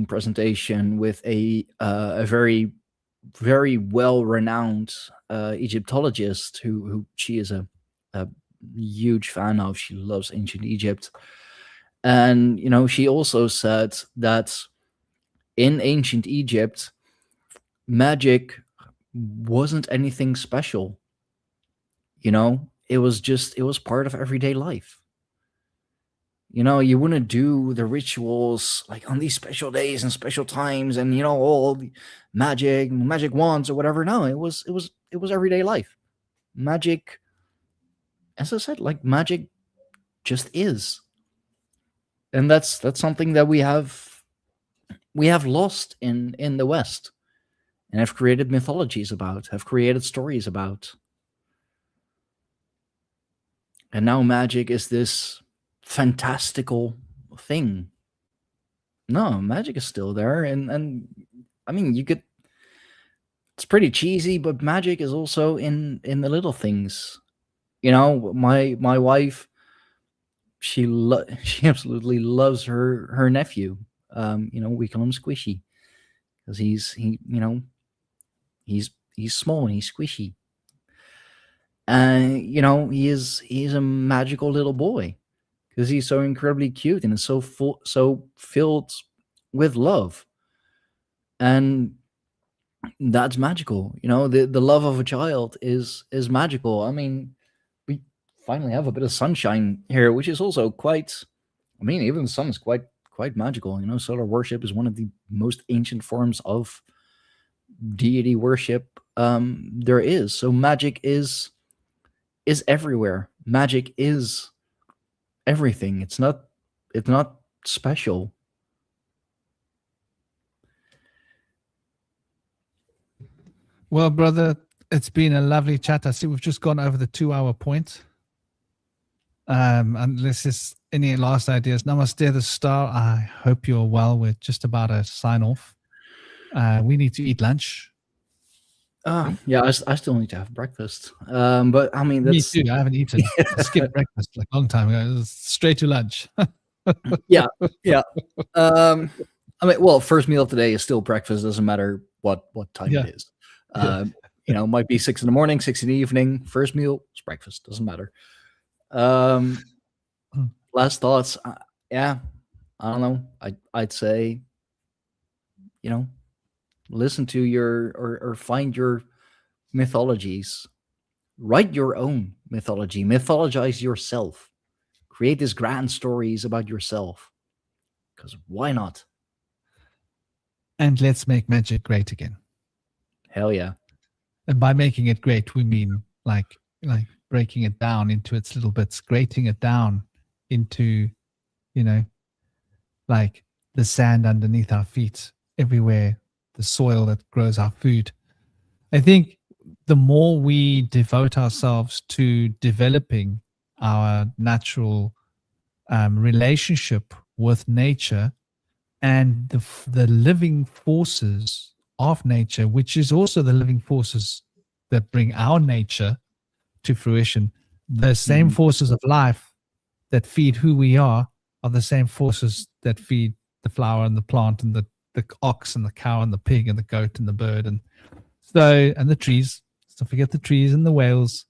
presentation with a very, very well-renowned Egyptologist who she is a huge fan of. She loves ancient Egypt. And, she also said that in ancient Egypt, magic wasn't anything special. It was part of everyday life. You wouldn't do the rituals like on these special days and special times and, all the magic wands or whatever. No, it was everyday life. Magic, as I said, like magic just is. And that's something that we have lost in the West, and have created mythologies about, have created stories about. And now magic is this fantastical thing. No, magic is still there, and I mean, it's pretty cheesy, but magic is also in the little things. My wife, she absolutely loves her nephew. We call him Squishy because he's small and he's squishy. And he's a magical little boy because he's so incredibly cute and is so filled with love. And that's magical. The love of a child is magical. I mean, we finally have a bit of sunshine here, which is also quite, even the sun is quite magical. Solar worship is one of the most ancient forms of deity worship there is. So magic is everywhere. Magic is everything. It's not special. Well, brother, it's been a lovely chat. I see we've just gone over the 2-hour point. Unless there's any last ideas. Namaste, the star. I hope you're well. We're just about to sign off. We need to eat lunch. Yeah, I still need to have breakfast. But I mean, me too. I haven't eaten. I skipped breakfast like a long time ago. It was straight to lunch. yeah. Well, first meal of the day is still breakfast. Doesn't matter what time it is. Might be 6 a.m, 6 p.m. First meal is breakfast. Doesn't matter. Last thoughts. I don't know. I'd say, listen to your or find your mythologies. Write your own mythology. Mythologize yourself. Create these grand stories about yourself. Because why not? And let's make magic great again. Hell yeah. And by making it great, we mean like breaking it down into its little bits, grating it down into, like the sand underneath our feet, everywhere, the soil that grows our food. I think the more we devote ourselves to developing our natural relationship with nature and the living forces of nature, which is also the living forces that bring our nature to fruition, the same forces of life that feed who we are the same forces that feed the flower and the plant and the ox and the cow and the pig and the goat and the bird and the trees. Don't forget the trees and the whales.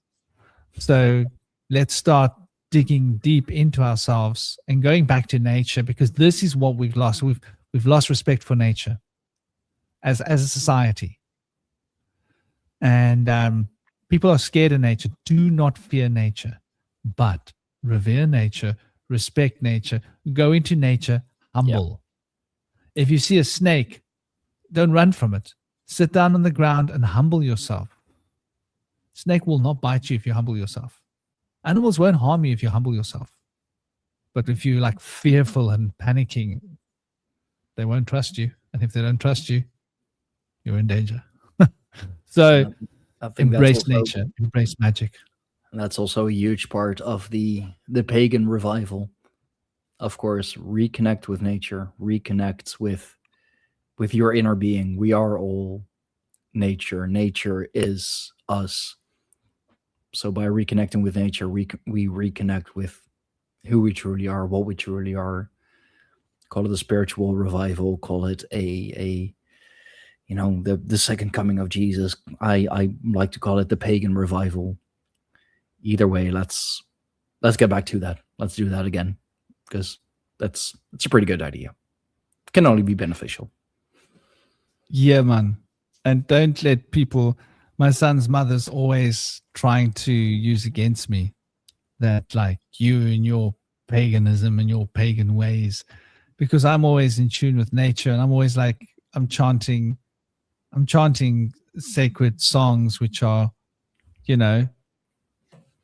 So let's start digging deep into ourselves and going back to nature, because this is what we've lost. We've lost respect for nature as a society. And people are scared of nature. Do not fear nature, but revere nature, respect nature, go into nature humble. Yep. If you see a snake, don't run from it. Sit down on the ground and humble yourself. Snake will not bite you if you humble yourself. Animals won't harm you if you humble yourself. But if you're like fearful and panicking, they won't trust you. And if they don't trust you, you're in danger. So I think embrace nature, embrace magic. And that's also a huge part of the pagan revival. Of course, reconnect with nature, reconnect with your inner being. We are all nature. Nature is us. So by reconnecting with nature, we reconnect with who we truly are, what we truly are. Call it a spiritual revival. Call it the second coming of Jesus. I like to call it the pagan revival. Either way, let's get back to that. Let's do that again, because that's a pretty good idea. It can only be beneficial. Yeah, man. And don't let people. My son's mother's always trying to use against me that, like, you and your paganism and your pagan ways, because I'm always in tune with nature, and I'm always like, I'm chanting sacred songs which are,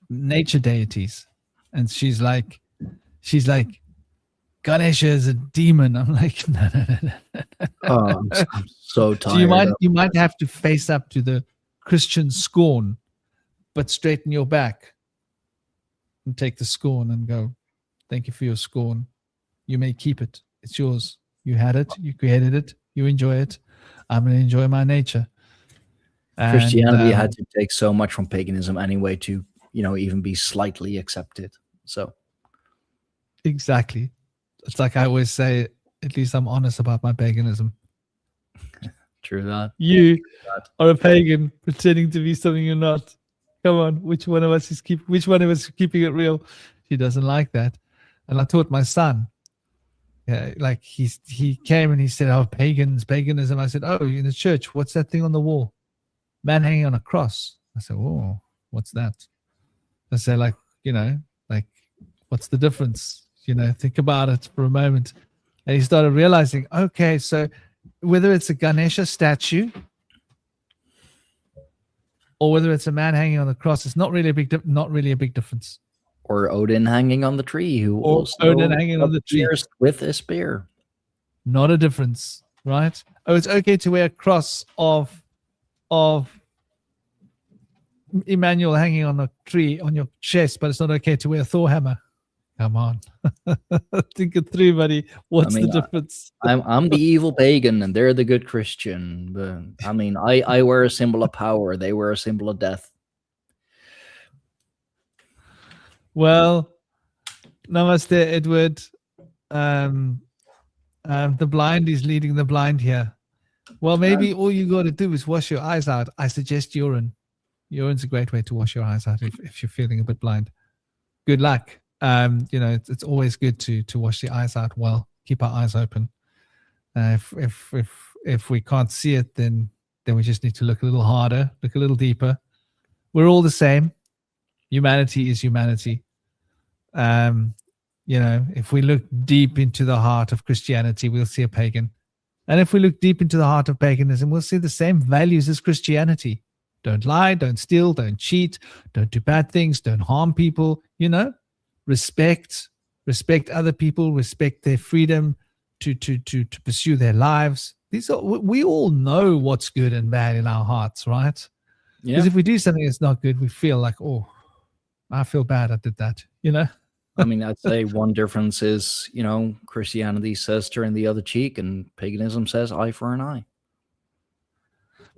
nature deities. And she's like, Ganesha is a demon. I'm like, no. Oh, I'm so tired. So you might have to face up to the Christian scorn, but straighten your back and take the scorn and go, thank you for your scorn. You may keep it. It's yours. You had it. You created it. You enjoy it. I'm going to enjoy my nature. Christianity had to take so much from paganism anyway to even be slightly accepted. So Exactly. It's like I always say, at least I'm honest about my paganism. true that. You are a pagan pretending to be something you're not. Come on, which one of us is keeping it real? She doesn't like that. And I taught my son. Yeah, like he came and he said, "Oh, paganism." I said, "Oh, in the church, what's that thing on the wall? Man hanging on a cross." I said, "Oh, what's that?" I said, like, what's the difference? Think about it for a moment. And he started realizing, okay, so whether it's a Ganesha statue or whether it's a man hanging on the cross, it's not really a big difference. Or Odin hanging on the tree, who Or also Odin hanging on the tree. pierced with a spear. Not a difference, right? Oh, it's okay to wear a cross of Emmanuel hanging on a tree on your chest, but it's not okay to wear a Thor hammer. Come on. Think it through, buddy. What's the difference? I'm the evil pagan and they're the good Christian. But I wear a symbol of power. They wear a symbol of death. Well, namaste, Edward. The blind is leading the blind here. Well, maybe all you got to do is wash your eyes out. I suggest urine. Urine's a great way to wash your eyes out if you're feeling a bit blind. Good luck. It's always good to wash the eyes out well. Keep our eyes open. If we can't see it, then we just need to look a little harder, look a little deeper. We're all the same. Humanity is humanity. If we look deep into the heart of Christianity, we'll see a pagan. And if we look deep into the heart of paganism, we'll see the same values as Christianity. Don't lie, don't steal, don't cheat, don't do bad things, don't harm people, respect other people, respect their freedom to pursue their lives. We all know what's good and bad in our hearts, right? Yeah. Because if we do something that's not good, we feel like, oh, I feel bad I did that, I'd say one difference is, Christianity says turn the other cheek and paganism says eye for an eye.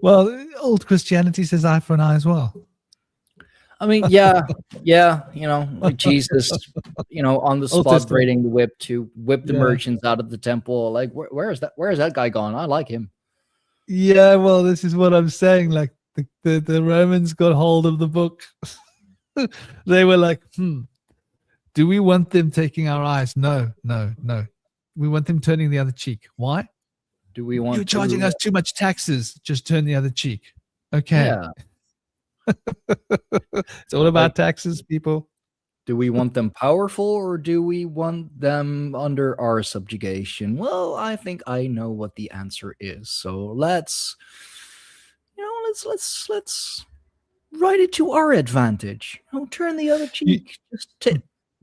Well, old Christianity says eye for an eye as well. Yeah, like Jesus, on the spot braiding the whip to whip the merchants out of the temple. Like, where is that guy gone? I like him. Yeah, well, this is what I'm saying. Like the Romans got hold of the book. They were like, do we want them taking our eyes? No. We want them turning the other cheek. Why? Do we want You're charging us too much taxes. Just turn the other cheek. Okay. Yeah. It's all about taxes, people. Do we want them powerful or do we want them under our subjugation? Well, I think I know what the answer is. So let's write it to our advantage. Turn the other cheek.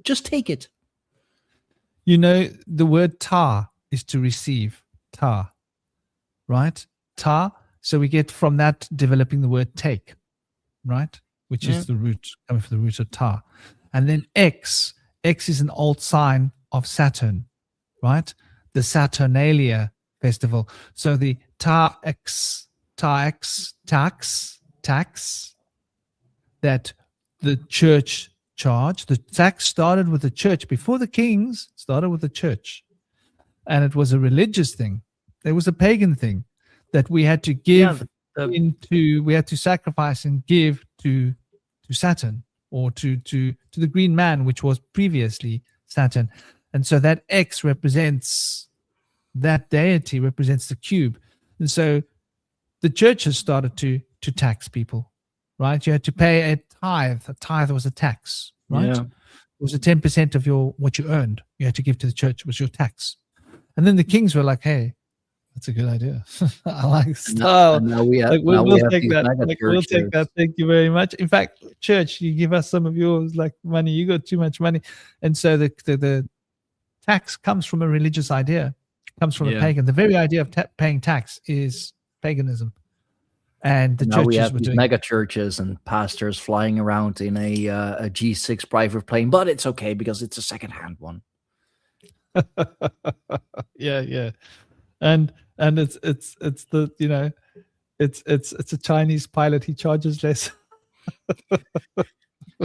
Just take it. The word ta is to receive. Ta. Right? Ta. So we get from that developing the word take. Right? Which is the root, coming from the root of ta. And then X is an old sign of Saturn. Right? The Saturnalia festival. So the tax, that the church charged. The tax started with the church. Before the kings, started with the church. And it was a religious thing. It was a pagan thing that we had to give we had to sacrifice and give to Saturn or to the green man, which was previously Saturn. And so that X represents, that deity represents the cube. And so the church has started to tax people, right? You had to pay a tithe. A tithe was a tax, right? Yeah. It was a 10% of what you earned. You had to give to the church. It was your tax. And then the kings were like, hey, that's a good idea. I like style. We'll take that. We'll take that. Thank you very much. In fact, church, you give us some of yours, like money. You got too much money. And so the tax comes from a religious idea, comes from a pagan. The very idea of paying tax is paganism. And the churches were doing mega churches and pastors flying around in a G6 private plane, but it's okay because it's a secondhand one. Yeah. And it's the it's a Chinese pilot. He charges less.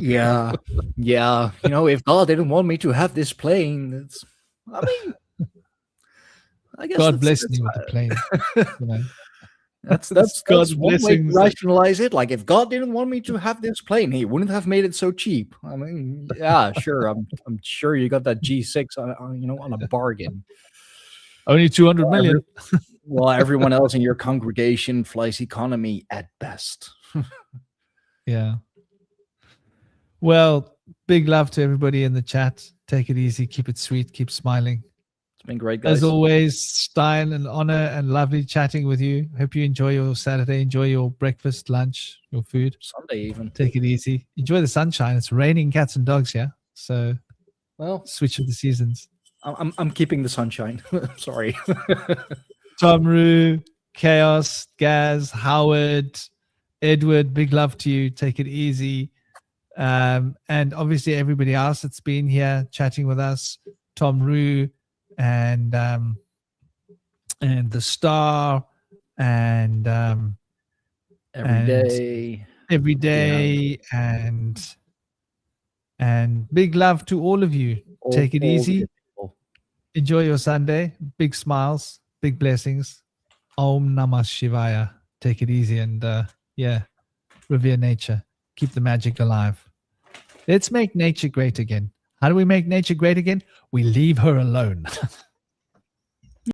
Yeah, yeah. You know, if God didn't want me to have this plane, it's. I mean, I guess God bless me with the plane. You know? that's God's one way to blessings. rationalize it. Like, if God didn't want me to have this plane, he wouldn't have made it so cheap. I mean, yeah, sure. I'm sure you got that G6 on a bargain. Only 200 million. Well, everyone else in your congregation flies economy at best. Yeah. Well, big love to everybody in the chat. Take it easy. Keep it sweet. Keep smiling. It's been great, guys. As always, Stein, an honor and lovely chatting with you. Hope you enjoy your Saturday. Enjoy your breakfast, lunch, your food. Sunday even. Take it easy. Enjoy the sunshine. It's raining cats and dogs here. So, well, switch of the seasons. I'm keeping the sunshine. Sorry. Tom Rue, Chaos, Gaz, Howard, Edward, big love to you. Take it easy. And obviously everybody else that's been here chatting with us, Tom Rue and the Star and every day and big love to all of you. Take it easy. Enjoy your Sunday. Big smiles, big blessings. Om Namah Shivaya. Take it easy and revere nature. Keep the magic alive. Let's make nature great again. How do we make nature great again? We leave her alone.